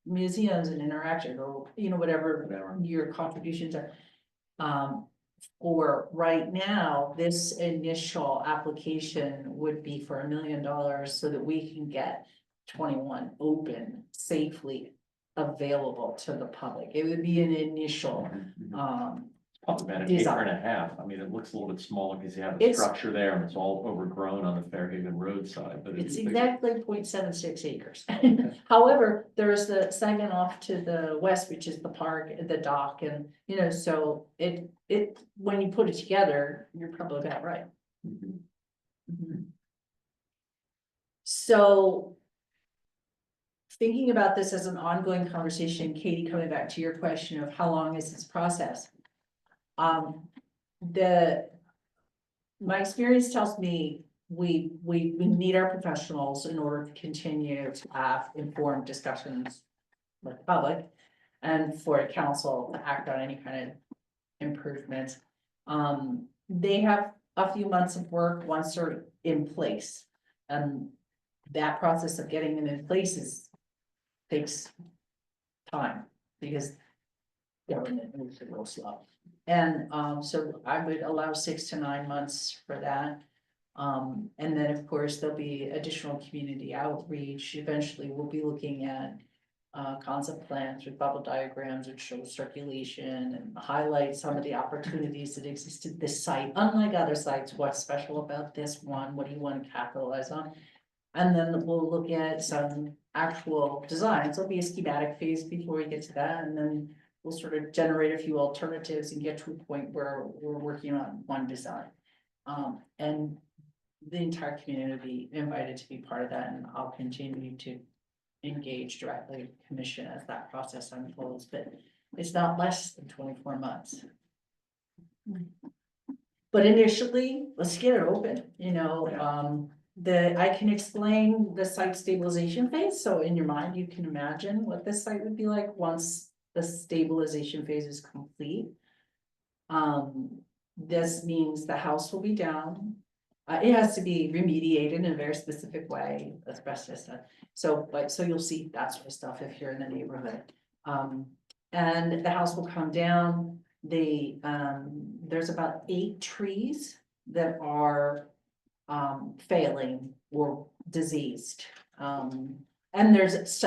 museums and interaction, or, you know, whatever Whatever. your contributions are. For right now, this initial application would be for $1 million so that we can get 21 open safely available to the public. It would be an initial, Probably about an design. acre and a half. I mean, it looks a little bit smaller because you have a It's- structure there and it's all overgrown on the Fairhaven Road side, but it's bigger. exactly 0.76 acres. However, there is the segment off to the west, which is the park, the dock, and, you know, so when you put it together, you're probably about right. Mhm. So. Thinking about this as an ongoing conversation, Katie, coming back to your question of how long is this process? My experience tells me we need our professionals in order to continue to have informed discussions with the public. And for council to act on any kind of improvements. They have a few months of work once they're in place. And that process of getting them in place takes time, because government moves a little slow. And so I would allow 6 to 9 months for that. And then, of course, there'll be additional community outreach. Eventually, we'll be looking at concept plans with bubble diagrams that show circulation and highlight some of the opportunities that exist at this site. Unlike other sites, what's special about this one? What do you want to capitalize on? And then we'll look at some actual designs. There'll be a schematic phase before we get to that, and then we'll sort of generate a few alternatives and get to a point where we're working on one design. And the entire community will be invited to be part of that, and I'll continue to engage directly with the commission as that process unfolds, but it's not less than 24 months. But initially, let's get it open, you know, I can explain the site stabilization phase, so in your mind, you can imagine what this site would be like once the stabilization phase is complete. This means the house will be down. It has to be remediated in a very specific way, asbestos stuff. So you'll see that sort of stuff if you're in the neighborhood. And the house will come down. There's about 8 trees that are failing or diseased. And there's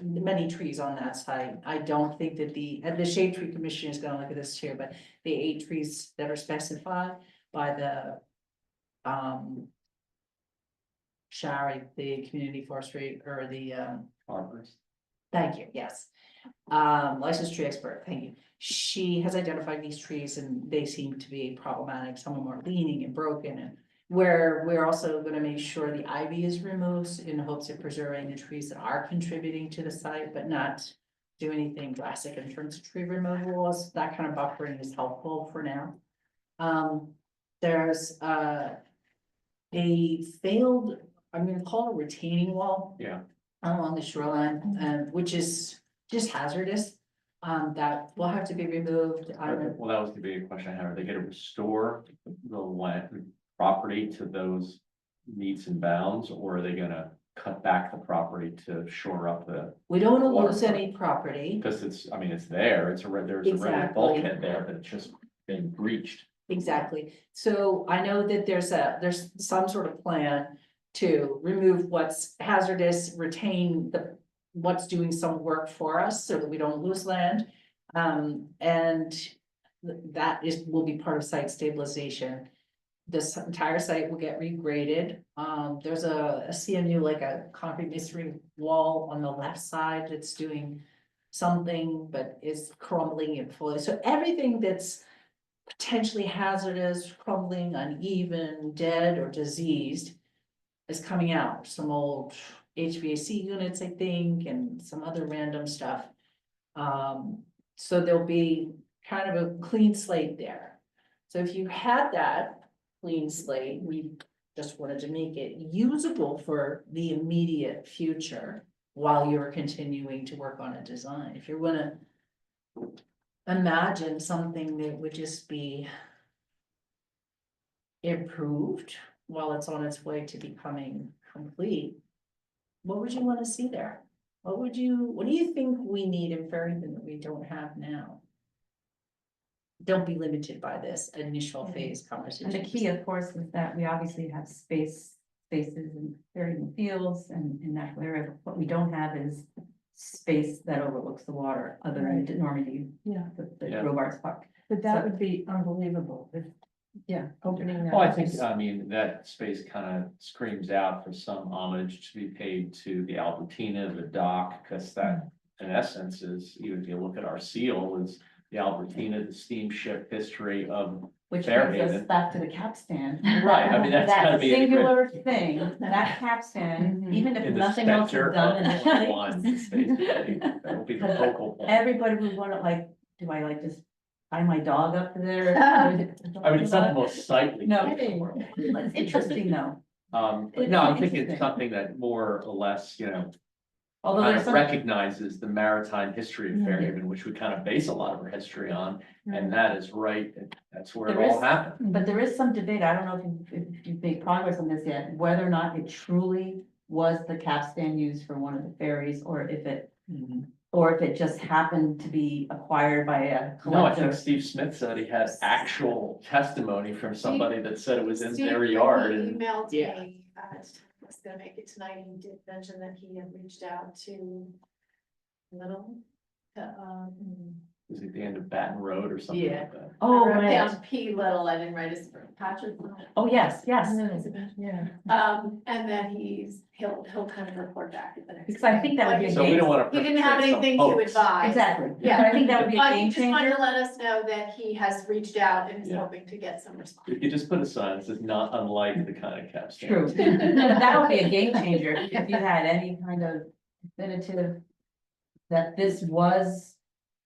many trees on that site. I don't think that the Shade Tree Commission is gonna look at this too, but the 8 trees that are specified by the Shari, the community forestry, or the Farmers. Thank you, yes. Licensed tree expert, thank you. She has identified these trees and they seem to be problematic. Some of them are leaning and broken, and where we're also gonna make sure the ivy is removed in hopes of preserving the trees that are contributing to the site, but not do anything drastic in terms of tree removals. That kind of buffering is helpful for now. There's a failed, I'm gonna call it a retaining wall. Yeah. Along the shoreline, which is just hazardous, that will have to be removed. Well, that was the big question I had. Are they gonna restore the land, property to those meets and bounds, or are they gonna cut back the property to shore up the? We don't wanna lose Waterfront. any property, Because it's, I mean, it's there, there's already a Exactly. bulkhead there, but it's just been breached. exactly. So I know that there's some sort of plan to remove what's hazardous, retain what's doing some work for us so that we don't lose land. And that will be part of site stabilization. This entire site will get regraded. There's a CMU, like a concrete masonry wall on the left side that's doing something, but is crumbling and fully. So everything that's potentially hazardous, crumbling, uneven, dead, or diseased is coming out. Some old HVAC units, I think, and some other random stuff. So there'll be kind of a clean slate there. So if you had that clean slate, we just wanted to make it usable for the immediate future while you're continuing to work on a design. If you're gonna imagine something that would just be improved while it's on its way to becoming complete, what would you want to see there? What do you think we need in Farrington that we don't have now? Don't be limited by this initial phase conversation. And the key, of course, is that we obviously have spaces and varying fields and in that area. What we don't have is space that overlooks the water, other than Normandy, Yeah, the Yeah. Robarts Park. but that So- would be unbelievable if, yeah, opening that. Well, I think, I mean, that space kind of screams out for some homage to be paid to the Albertina, the dock, because that, in essence, is, even if you look at our seal, is the Albertina, the steamship history of. Which brings us Fairhaven. back to the capstan. Right, I mean, that's That gotta be a singular thing, that capstan, Mhm. even if in the nothing else is center done. of the line, basically. That will be the focal point. Everybody would want to like, do I like just tie my dog up there? I mean, it's not the most sightly. No. place in the world. It's interesting though, But It's no, I'm thinking interesting. something that more or less, although kind there's of some. recognizes the maritime history of Yeah. Fairhaven, which we kind of base a lot of our history on. And that is right, that's where it There all is- happened. But there is some debate, I don't know if you've made progress on this yet, whether or not it truly was the capstan used for one of the ferries, or if it. Or if it just happened to be acquired by a No, I think collector. Steve Smith said he had actual testimony from somebody that said it was in Steve, their when yard he and. emailed Yeah. me, was gonna make it tonight, he did mention that he had reached out to Little, Was it the end of Baton Road or something Yeah. like that? Oh, I wrote right, down P Little, I didn't write his, Patrick. oh, yes, yes, Yeah. And then he'll kind of report back at the next. because I think that would be a So we game, don't want to. He didn't have anything to advise. exactly, Yeah. but I think that would be a But he game just wanted changer. to let us know that he has reached out and is Yeah. hoping to get some response. You could just put a sign that says not unlike the kind of capstan. True, no, but that would be a game changer if you had any kind of definitive. That this was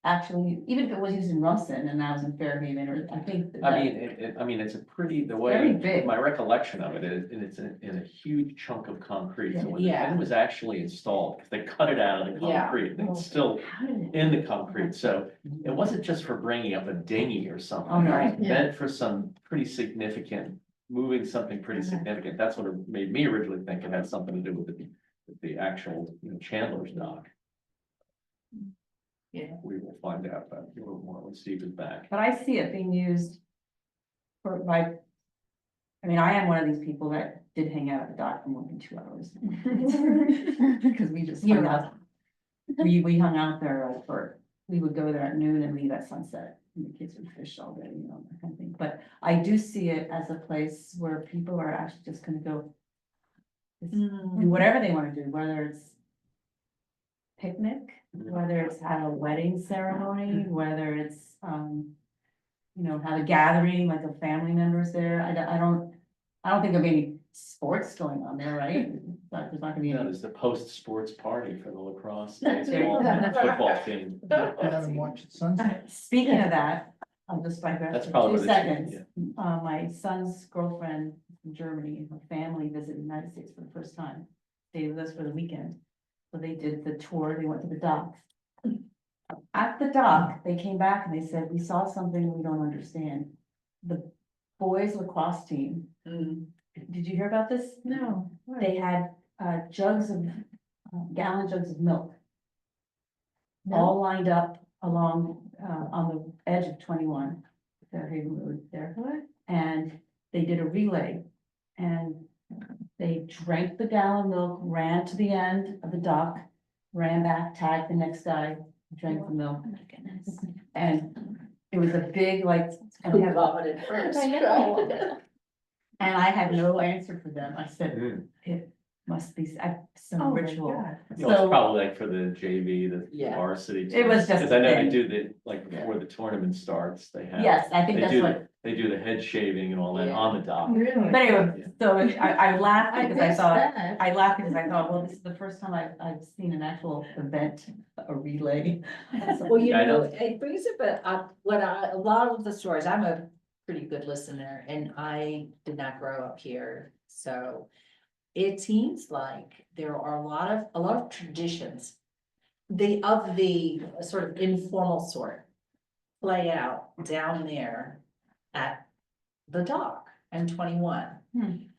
actually, even if it was used in Rumson and now it's in Fairhaven, or I think. that- I mean, it's a pretty, the Very way, big. my recollection of it is, and it's in a huge chunk of concrete. So when the Yeah. thing was actually installed, because they cut it out of the Yeah. concrete, and it's still How did it? in the concrete, so it wasn't just for bringing up a dinghy or something. Oh, no. It was meant for some pretty significant, moving something pretty significant. That's what it made me originally think it had something to do with the actual, Chandler's dock. Yeah. We will find out a little more when Steve is back. But I see it being used I mean, I am one of these people that did hang out at the dock for more than 2 hours. Because we just hung out. We hung out there we would go there at noon and leave at sunset. And the kids would fish all day, that kind of thing. But I do see it as a place where people are actually just gonna go. Do whatever they wanna do, whether it's picnic, Mhm. whether it's had a wedding ceremony, whether it's, you know, had a gathering, like the family members there. I don't think there'll be any sports going on there, right? There's not gonna be You know, any. there's the post-sports party for the lacrosse, baseball, and football team. Go out and watch the sunset. Speaking of that, I'll just digress That's for probably 2 what it's- seconds. My son's girlfriend from Germany and her family visited the United States for the first time. Stayed with us for the weekend. So they did the tour, they went to the dock. At the dock, they came back and they said, we saw something we don't understand. The boys lacrosse team, Mm. did you hear about this? No. They had jugs of, gallon jugs of milk. All lined up along, on the edge of 21, Fairhaven Road there. And they did a relay. And they drank the gallon milk, ran to the end of the dock, ran back, tagged the next guy, drank the milk. And it was a big, like, and we Who have- vomited first? I know. and I had no answer for them. I said, Mm. it must be Oh some my ritual. God. You know, it's So probably like for the JV, the Yeah. varsity. it was just. Cause I know a they thing. do the, like, before the tournament starts, they have. Yes, I think They that's do, what, they do the head shaving and all that Yeah. on the dock. Really? but anyway, so I laughed because I missed thought, that. I laughed because I thought, well, this is the first time I've seen an actual event, a relay. Well, you Yeah, I know, know. it brings up a lot of the stories, I'm a pretty good listener and I did not grow up here, so. It seems like there are a lot of traditions. Of the sort of informal sort. Play out down there at the dock and 21.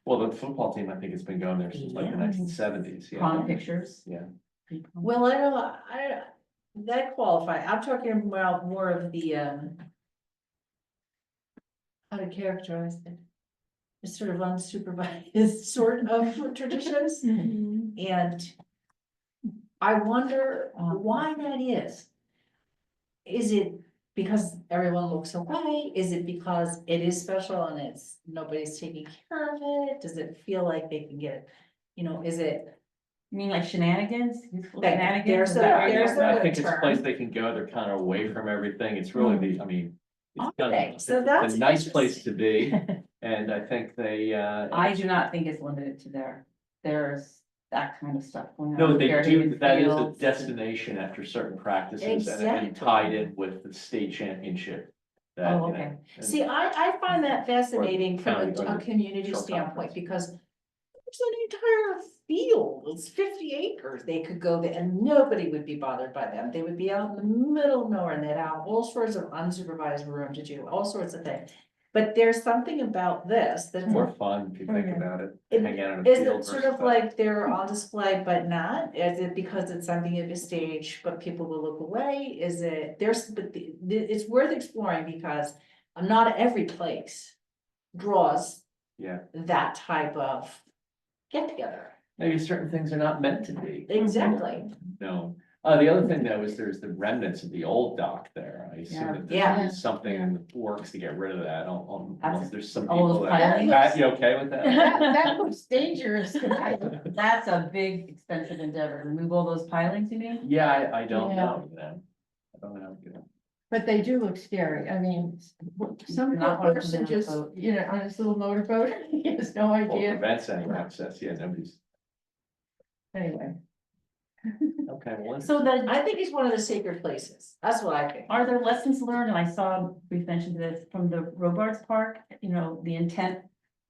Well, the football team, I think it's been going there since like the Yeah. 1970s, Prom yeah. pictures. Yeah. Well, that qualify, I'm talking about more of the, how to characterize it. It's sort of unsupervised sort of traditions, and I wonder why that is. Is it because everyone looks away? Is it because it is special and nobody's taking care of it? Does it feel like they can get, is it? You mean like shenanigans? Youthful Like, shenanigans? there's Is a- that what you're there's talking a- about? I think it's a term. place they can go, they're kind of away from everything, it's really the, I mean. It's kind Okay, of, so it's that's a nice place to be, and I think they, I do not think it's limited to there. There's that kind of stuff going on. no, they do, Fairhaven that is a Fields. destination after certain practices and Exactly. tied in with the state championship. That, Oh, you know, okay. and- See, I find that fascinating from county or a the community short standpoint, conference. because there's an entire field, it's 50 acres, they could go there and nobody would be bothered by them, they would be out in the middle of nowhere, and they'd have all sorts of unsupervised room to do, all sorts of things. But there's something about this It's that's more fun if you think Okay. about it, It- hang out in a Is field it sort versus of a- like they're on display but not? Is it because it's something of a stage, but people will look away? Is it, it's worth exploring because not every place draws Yeah, that type of get together. maybe certain things are not meant to be. Exactly. No, the other thing though is there's the remnants of the old dock there, I assume that Yeah. there's something in the works to get rid of that, unless there's some All those people that. pilings? Pat, you okay with that? That looks dangerous. That's a big expensive endeavor. Remove all those pilings, you mean? Yeah, I don't Yeah. know, you know, I don't know, you know. But they do look scary. I mean, some Not poor wanna come person in on a just, boat. on his little motorboat, he has no Well, idea. prevents any access, yeah, nobody's, Anyway, okay, well, let's- So the, I think it's one of the sacred places. That's what I think. are there lessons learned? And I saw, we mentioned this from the Robards Park, the intent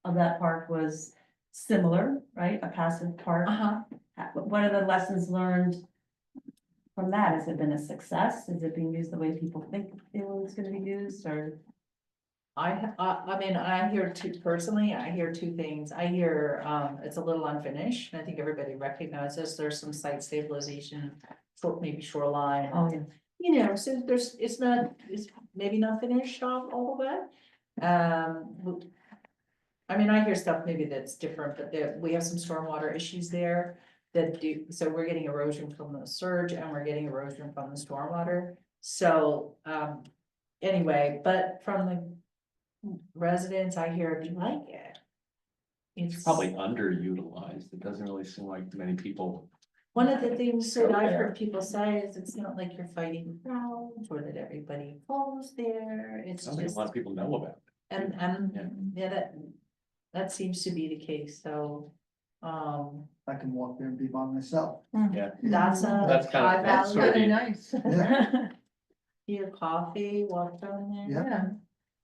of that park was similar, right? A passive park. Uh-huh. What are the lessons learned from that? Has it been a success? Is it being used the way people think it was gonna be used, or? I mean, I hear personally, I hear two things. I hear, it's a little unfinished. I think everybody recognizes there's some site stabilization, maybe shoreline. Oh, yeah. So it's maybe not finished off all the way. I mean, I hear stuff maybe that's different, but we have some stormwater issues there so we're getting erosion from the surge and we're getting erosion from the stormwater. So, anyway, but from the residents, I hear they like it. it's probably underutilized, it doesn't really seem like many people One of the things that I've heard people say is it's not like you're fighting crowds or that everybody goes there, it's I think a just, lot of people know about it. and, yeah, that seems to be the case, so, I can walk there and be by myself. Yeah. that's a. That's kind of- high that's value. sort of the- Nice. Yeah, Your coffee, walk down there. Yeah.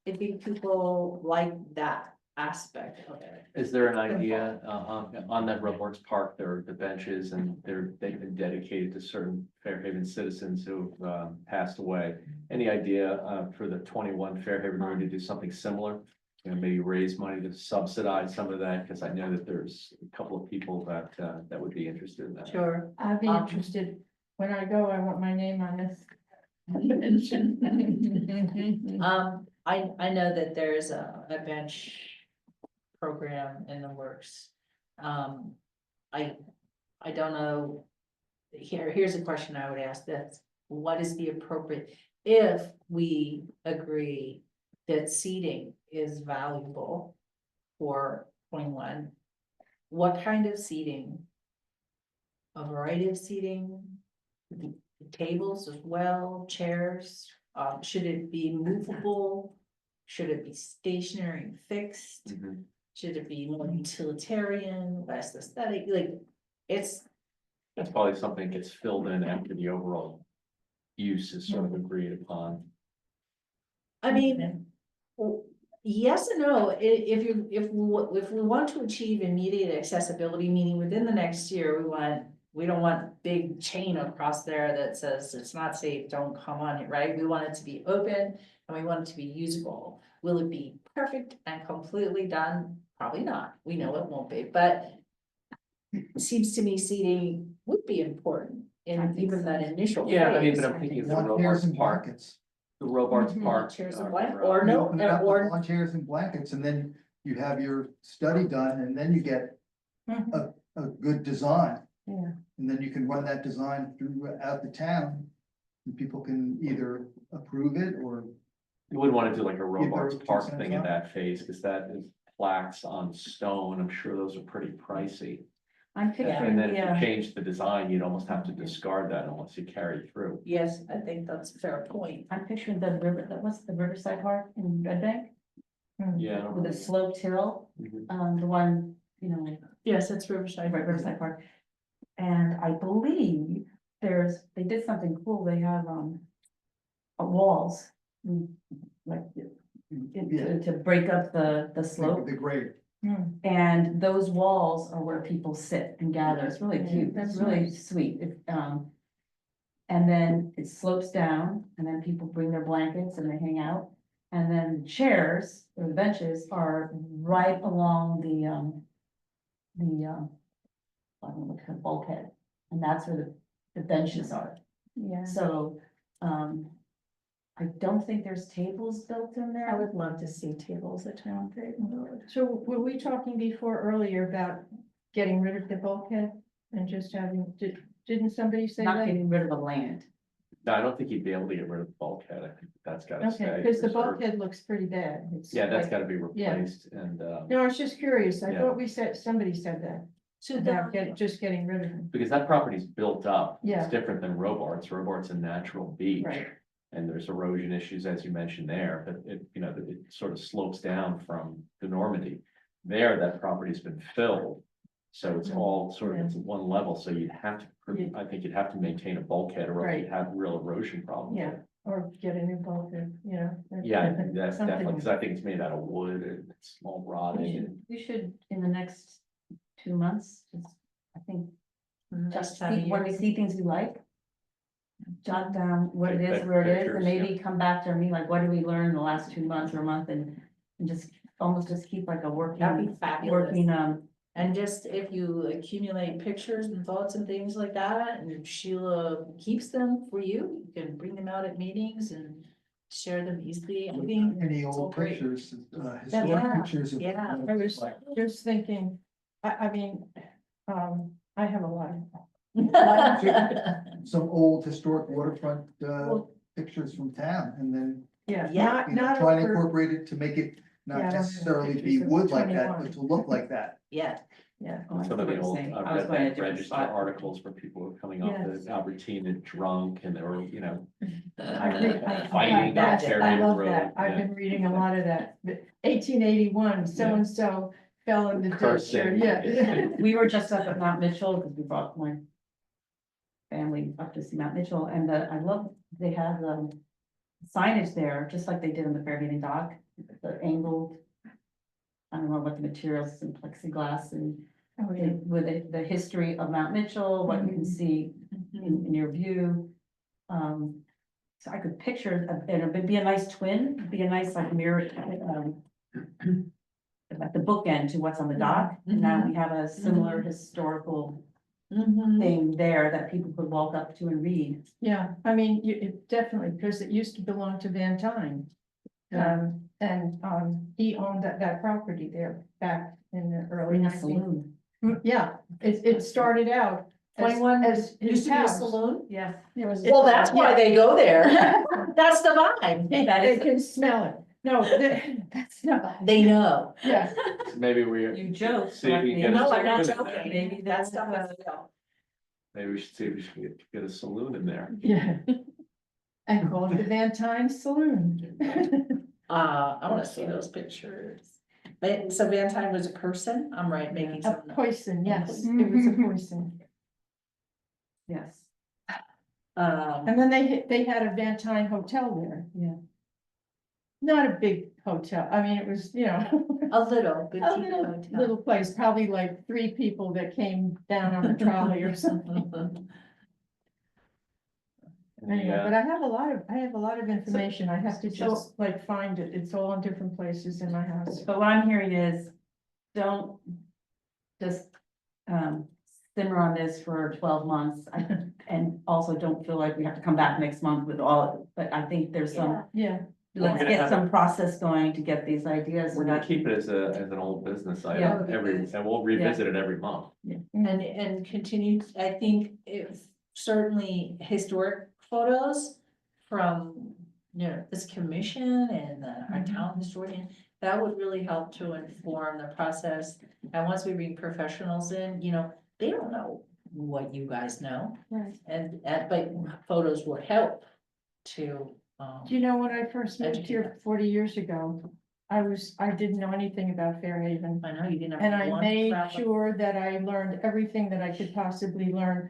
I think people like that aspect of it. Is there an idea, on that Robarts Park, there are the benches and they've been dedicated to certain Fairhaven citizens who've, passed away. Any idea, for the 21 Fairhaven Road to do something similar? You know, maybe raise money to subsidize some of that, because I know that there's a couple of people that, that would be interested in that. Sure. I'd be interested, when I go, I want my name on this. I know that there's a bench program in the works. I don't know. Here's a question I would ask this, what is the appropriate, if we agree that seating is valuable for 21, what kind of seating? A variety of seating, tables as well, chairs, should it be movable? Should it be stationary and fixed? Mhm. Should it be more utilitarian, less aesthetic, like, it's, That's probably something that gets filled in after the overall use is sort of agreed upon. I mean. Well, yes and no, if we want to achieve immediate accessibility, meaning within the next year, we don't want big chain across there that says it's not safe, don't come on it, right? We want it to be open and we want it to be usable. Will it be perfect and completely done? Probably not, we know it won't be, but it seems to me seating would be important I in think even so. that initial Yeah, I mean, phase. but I'm thinking of the lawn chairs Robarts and Park, blankets. the Robarts Mhm. Park. Chairs and uh, blank- uh, or You no, open it up with or, lawn chairs and blankets, and then you have your study done, and then you get Mhm. a good design. Yeah. And then you can run that design throughout the town, and people can either approve it or. You wouldn't want to do like a Robarts Either Park 2 cents thing in off. that phase, because that is plaques on stone. I'm sure those are pretty pricey. I'm And picturing, then if yeah, you change the design, you'd almost have to discard that unless you carry through. yes, I think that's a fair point. I'm picturing the river, what's the Riverside Park in Red Bank Yeah. I don't with a really- sloped hill, Mhm. the one, you know, Yes, it's Riverside. right, Riverside Park. And I believe they did something cool, they have, walls. Like, Yeah. to break up the slope, The grade. and those walls are where people sit and gather, it's really Yeah, cute, that's it's really nice. sweet, and then it slopes down, and then people bring their blankets and they hang out. And then the chairs or the benches are right along the, I don't know, what kind of bulkhead, and that's where the benches are. Yeah, So, I don't think there's tables built in I there. would love to see tables at Town Pavement Road. So were we talking before earlier about getting rid of the bulkhead and just having, didn't somebody say Not that? getting rid of the land. No, I don't think you'd be able to get rid of the bulkhead. I think that's gotta stay. Okay, because the preserved. bulkhead looks pretty bad. It's Yeah, that's like- gotta be yeah. replaced and, No, I was just curious. I Yeah. thought we said, somebody said that, So about the, just getting rid of them. because that property's built up. Yeah. It's different than Robarts. Robarts a natural beach. Right. And there's erosion issues, as you mentioned there, but it, it sort of slopes down from the Normandy. There, that property's been filled. So it's all sort of, it's one level, so you'd have to, Yeah. I think you'd have to maintain a bulkhead or else Right. you'd have real erosion problems. Yeah. Or get a new bulkhead, you know. Yeah, I think that's something. definitely, because I think it's made out of wood and it's all rotted and. We should, in the next 2 months, just, I think, next just time of when we year, see things we like. Jot down what it Take is, back where it is, pictures, and maybe come back to me, like, what did we learn in the last 2 months or a month, and just, almost just keep like a that'd be working, fabulous. working, And just if you accumulate pictures and thoughts and things like that, and Sheila keeps them for you, you can bring them out at meetings and share them easily. I think Any it's all old great. pictures, Yeah, historic pictures of. yeah. what I it was like. just thinking, I mean, I have a lot of. Some old historic waterfront, Well- pictures from town, and then, Yeah, Yeah. not, you know, not try and over, incorporate it to make it Yeah, I not don't have necessarily be pictures of wood like that, 21. but to look like that. Yeah, yeah. Oh, I Some of see the what old you're saying. I was going a Red different Register spot. articles where people were coming off Yes. the Albertine and drunk and they were, you know, Yes, fighting on Fairhaven I love Road, that. I've yeah. been reading a lot of that. 1881, so-and-so fell in the ditch, or, Cursing. yeah. We were just up at Mount Mitchell because we brought my family up to see Mount Mitchell, and I love, they have signage there, just like they did on the Fairhaven dock, the angled. I don't know what the materials, some plexiglass and Oh, yeah. with the history of Mount Mitchell, what you can see in your view. So I could picture, and it'd be a nice twin, it'd be a nice like mirror, at the bookend to what's on the dock. And now we have a similar historical thing there that people could walk up to and read. Yeah, I mean, it definitely, because it used to belong to Van Tine. He owned that property there back in the early In a 19. saloon. Yeah, it started out as, 21 as Used his to be a house. saloon? Yes. There was. Well, that's why they go there. That's the vibe. They can smell it. No, that's not, They know. yeah, Maybe we, You joke. See if we can get No, I'm not saloon in there. joking. Maybe That that's stuff is real. maybe we should see if we should get a saloon in there. yeah. And call it the Van Tine Saloon. I wanna see those pictures. But, so Van Tine was a person? I'm right, making A some. poison, yes, it was a poison. Yes. And then they had a Van Tine hotel there. Yeah. Not a big hotel, I mean, it was, you know, A little a boutique little, hotel. little place, probably like 3 people that came down on a trolley or something. Anyway, but I have a lot of information, I have to just like find it, it's all in different places in my house. But what I'm hearing is, don't just simmer on this for 12 months. And also don't feel like we have to come back next month with all, but I think there's some, Yeah, Well, we're let's gonna get have some process going to get these ideas. We're and gonna that- keep it as an old business Yeah. item and we'll revisit it every month. And continue, I think if certainly historic photos from, you know, this commission and our town historian, that would really help to inform the process. And once we bring professionals in, you know, they don't know what you guys know. right. And, but photos would help to, Do you know when I first moved Educate here 40 years ago? I didn't know anything about Fairhaven. I know you didn't have. And I one made travel- sure that I learned everything that I could possibly learn.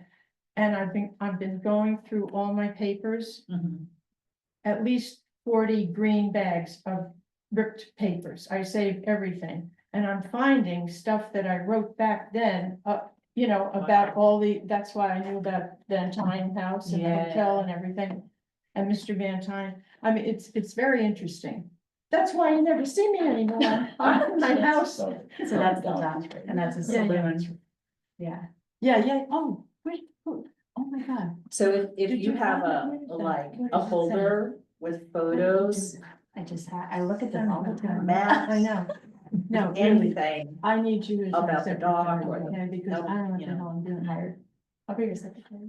And I've been going through all my papers, Mhm. at least 40 green bags of ripped papers. I saved everything. And I'm finding stuff that I wrote back then, you know, about all that's why I knew about Van Tine House and the hotel and everything. And Mr. Van Tine, I mean, it's very interesting. That's why you never see me anymore. I'm in my house. So that's the dock, and that's a Yeah, yeah. saloon. Yeah. Yeah, oh, wait, oh my God. So if Did you you have find it? Where is that? like Where a does it say? folder with photos, I look at them all the time. maps. I know. No, really, anything, I need you as my About the dog secretary, or- okay, because I don't know what you the know. hell I'm doing hired. I'll be your secretary.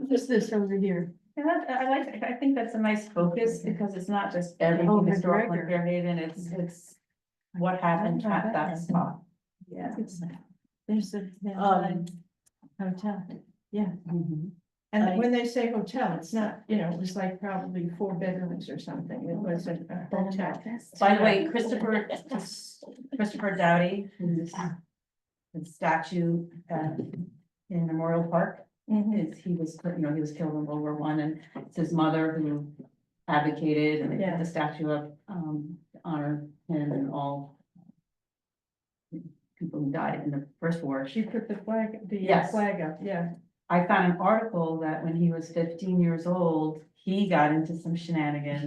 What's this over here? And I think that's a nice focus, because it's not just Oh, everything historical in McGregor. Fairhaven, it's what happened at that spot. yeah. There's the Van Um, Tine hotel, yeah. Mhm. And I- when they say hotel, it's not, you know, it was like probably 4 bedrooms or something, it wasn't a hotel. By the way, Christopher Dowdy, who's the statue in Memorial Park, Mhm. he was killed in World War I, and it's his mother who advocated, and they Yeah. put the statue up, to honor him and all people who died in the First War. She put the flag, Yes. flag up, yeah. I found an article that when he was 15 years old, he got into some shenanigans,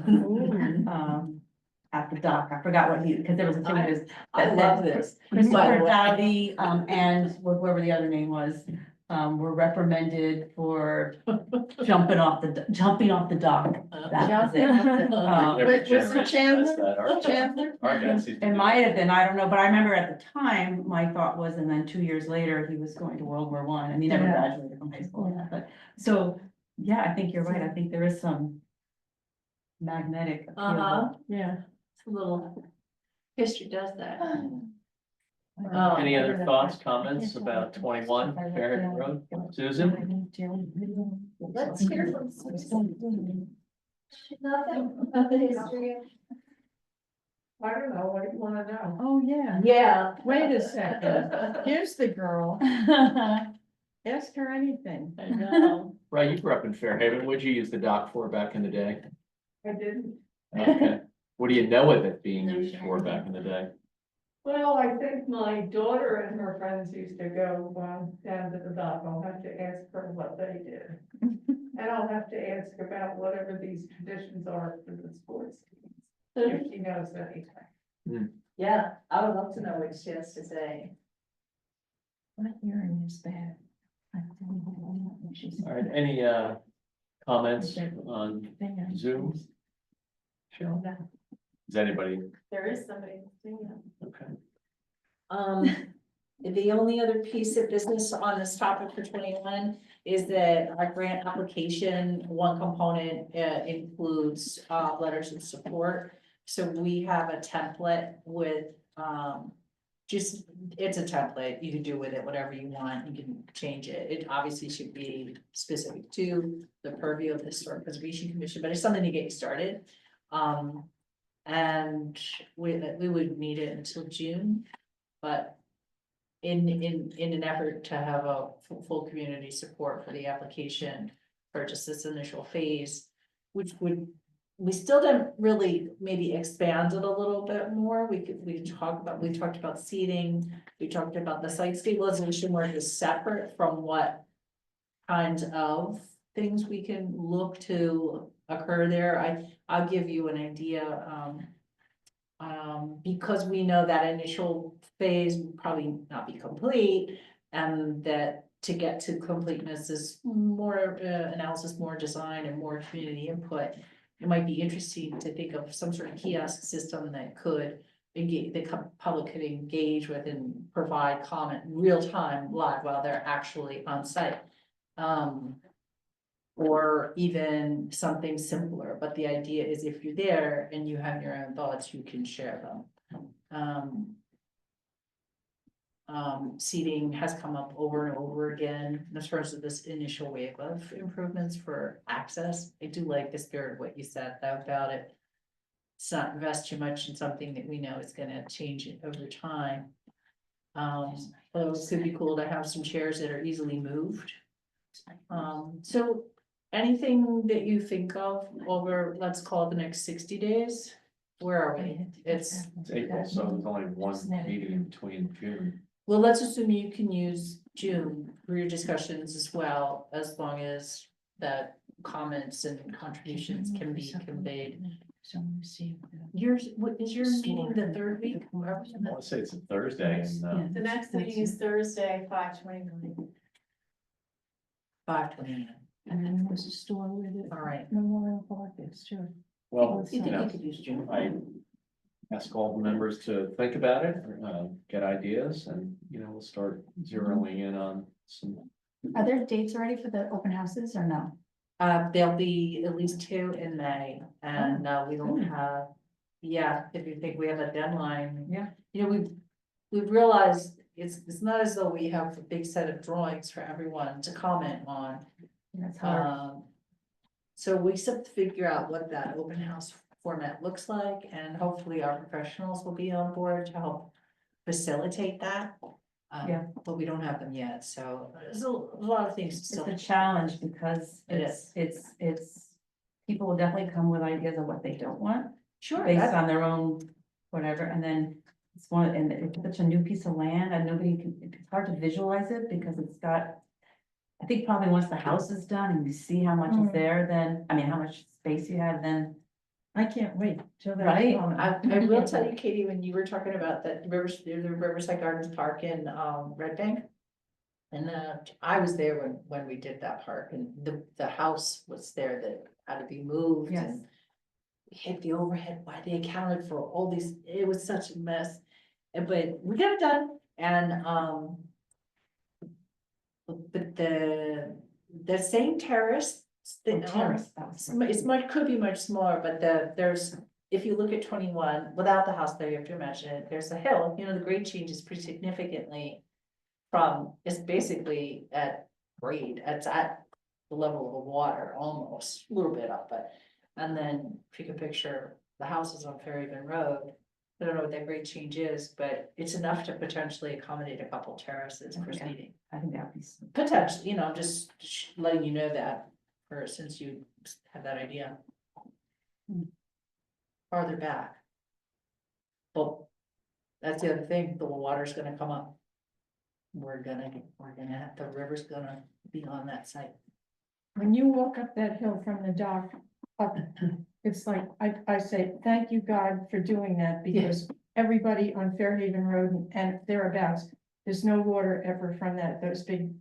at the dock. I forgot what because there was a thing that is. I love this. By Christopher the way. Dowdy, and whoever the other name was, were reprimanded for jumping off the dock. That was it. Was it Chandler? Chandler? It might have been, I don't know, but I remember at the time, my thought was, and then 2 years later, he was going to World War I, and he never Yeah. graduated from high school. But, so, yeah, I think you're right, I think there is some magnetic appeal. Uh-huh. Yeah. It's a little, history does that. Any other thoughts, comments about 21 Fairhaven Road? Susan? Let's hear from Susan. Nothing about the history. I don't know, what do you wanna know? Oh, yeah. Yeah. Wait a second. Here's the girl. Ask her anything. I know. Right, you grew up in Fairhaven. What'd you use the dock for back in the day? I didn't. Okay. What do you know of it being used for back in the day? Well, I think my daughter and her friends used to go down to the dock. I'll have to ask her what they did. And I'll have to ask about whatever these traditions are for the sports teams, if she knows anything. Yeah, I would love to know what she has to say. My hearing is bad. All right, any comments on Zoom? Cheryl? Is anybody, There is somebody. okay, The only other piece of business on this topic for 21 is that our grant application, one component includes letters of support. So we have a template with just, it's a template, you can do with it whatever you want, you can change it. It obviously should be specific to the purview of the Historic Preservation Commission, but it's something to get you started. And we would need it until June, but in an effort to have a full community support for the application for just this initial phase, which would, we still didn't really maybe expand it a little bit more. We talked about seating, we talked about the site stabilization work is separate from what kinds of things we can look to occur there. I'll give you an idea, because we know that initial phase will probably not be complete, and that to get to completeness is more analysis, more design, and more community input. It might be interesting to think of some sort of kiosk system that could engage, the public could engage with and provide comment real time live while they're actually on site. Or even something simpler, but the idea is if you're there and you have your own thoughts, you can share them. Seating has come up over and over again in terms of this initial wave of improvements for access. I do like the spirit of what you said though about it. It's not invest too much in something that we know is gonna change it over time. But it could be cool to have some chairs that are easily moved. So anything that you think of over, let's call it the next 60 days? Where are we? It's, April, so there's only one meeting in between June. well, let's assume you can use June for your discussions as well, as long as that comments and contributions can be conveyed. Yours, what is your meeting the third week? I want to say it's a Thursday and, The next meeting is Thursday, 5/29. 5/29. And then there's a store with it. All right. Memorial Park is too. well, You you think you know, could use June? I ask all the members to think about it, get ideas, and, you know, we'll start zeroing in on some. Are there dates already for the open houses or no? There'll be at least 2 in May, and we don't have, yeah, if you think we have a deadline. Yeah. You know, we've realized it's not as though we have a big set of drawings for everyone to comment on. That's hard. So we just have to figure out what that open house format looks like, and hopefully our professionals will be on board to help facilitate that. Yeah. But we don't have them yet, so there's a lot of things It's still. a challenge because It it's, people will definitely come with ideas of what they don't want Sure, based that's, on their own whatever, and then it's one, and it's such a new piece of land and nobody can, it's hard to visualize it because it's got, I think probably once the house is done and you see how much is there, then, I mean, how much space you have, then, I can't wait till that. Right? I will tell you, Katie, when you were talking about that the Riverside Gardens Park in Red Bank. And I was there when we did that park, and the house was there that had to be moved. Yes. And we hit the overhead, why they accounted for all these, it was such a mess. But we got it done, and but the same terrace. terrace, that was. It's much, could be much smaller, but there's, if you look at 21, without the house there, you have to imagine it, there's a hill, you know, the grade changes pretty significantly. It's basically at grade, it's at the level of the water, almost, a little bit up, but. And then if you can picture, the house is on Fairhaven Road. I don't know what that grade change is, but it's enough to potentially accommodate a couple terraces Okay. proceeding. I think that'd be. Potentially, you know, just letting you know that, or since you had that idea. Farther back. Well, that's the other thing, the water's gonna come up. The river's gonna be on that site. When you walk up that hill from the dock up, it's like, I say, thank you, God, for doing that, because everybody on Fairhaven Road and thereabouts, there's no water ever from those big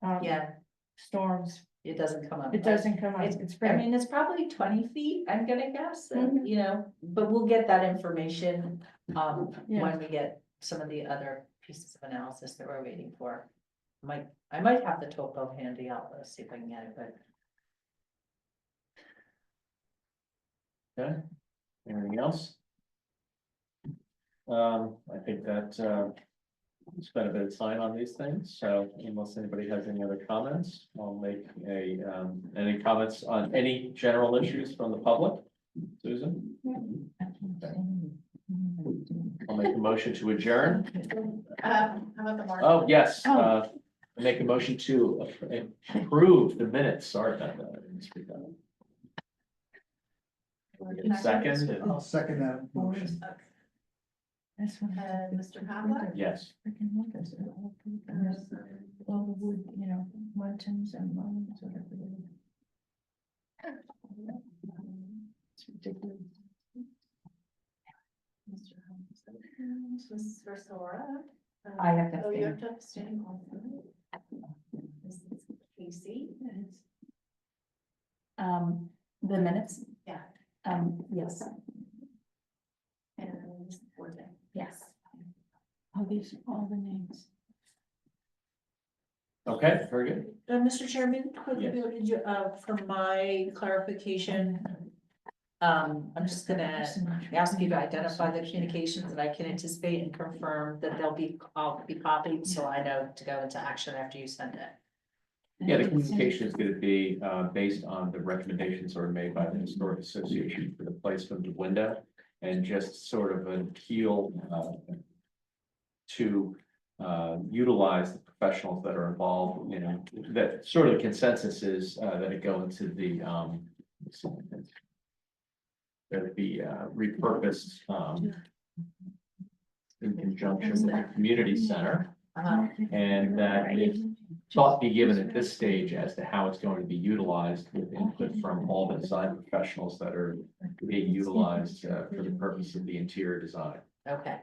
Yeah, storms. it doesn't come up. It doesn't come up. It's I great. mean, it's probably 20 feet, I'm gonna guess, and, Mhm. you know, but we'll get that information, Yeah. when we get some of the other pieces of analysis that we're waiting for. I might have the topo handy, let's see if I can get it, but. Okay, anything else? I think that, spent a bit of time on these things, so unless anybody has any other comments, I'll make any comments on any general issues from the public? Susan? I'll make a motion to adjourn. How about the market? Oh, yes, Oh. make a motion to approve the minutes, sorry about that. I didn't speak up. Get a second, and- I'll second that motion. That's what Mr. Pavlik? yes, freaking windows are all pretty good. All the wood, you know, mountains and mountains, whatever. It's ridiculous. This is for Sora. I have to Oh, you abstain. have to abstain also. This is Casey. The minutes, Yeah, yes, and this is Forte. yes. Oh, these are all the names. okay, very good. Mr. Chairman, quickly, Yes. for my clarification. I'm just gonna ask you to identify the communications that I can anticipate and confirm that I'll be copied, so I know to go into action after you send it. Yeah, the communication is gonna be based on the recommendations that were made by the Historic Association for the placement of the window. And just sort of an appeal to utilize the professionals that are involved, you know, that sort of consensus is that it go into the that it be repurposed in conjunction with the community center. And that if thought be given at this stage as to how it's going to be utilized with input from all the design professionals that are being utilized for the purpose of the interior design. Okay.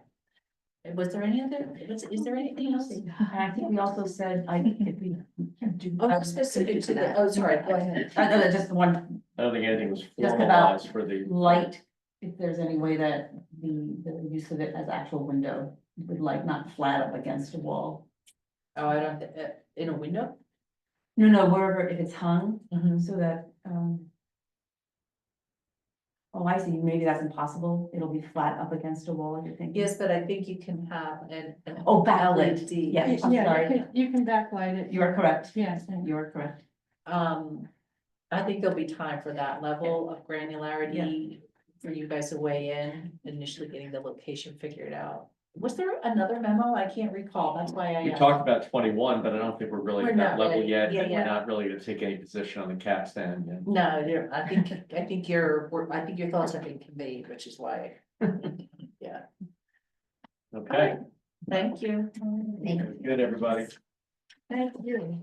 And was there any other, is there anything else? And I think we also said, I think if we can do. Oh, specific to that, oh, sorry, go ahead. Just one I don't think anything was Just about formalized for the. light, if there's any way that the use of it as actual window would like not flat up against a wall. Oh, I don't, in a window? No, wherever, if it's hung, Mhm. so that, oh, I see, maybe that's impossible, it'll be flat up against a wall, you're thinking? Yes, but I think you can have an. Oh, backlit. LED. Yeah. I'm Yeah, sorry. you can backlight it. You are correct, Yes, and you are correct. I think there'll be time for that level of granularity for you guys to weigh in, initially getting the location figured out. Was there another memo? I can't recall, that's why I We asked. talked about 21, but I don't think we're really We're at that not level ready. yet. Yeah, And we're yeah. not really gonna take any position on the capstan yet. No, I think your thoughts have been conveyed, which is why, yeah, Okay, thank you. good, everybody. thank you.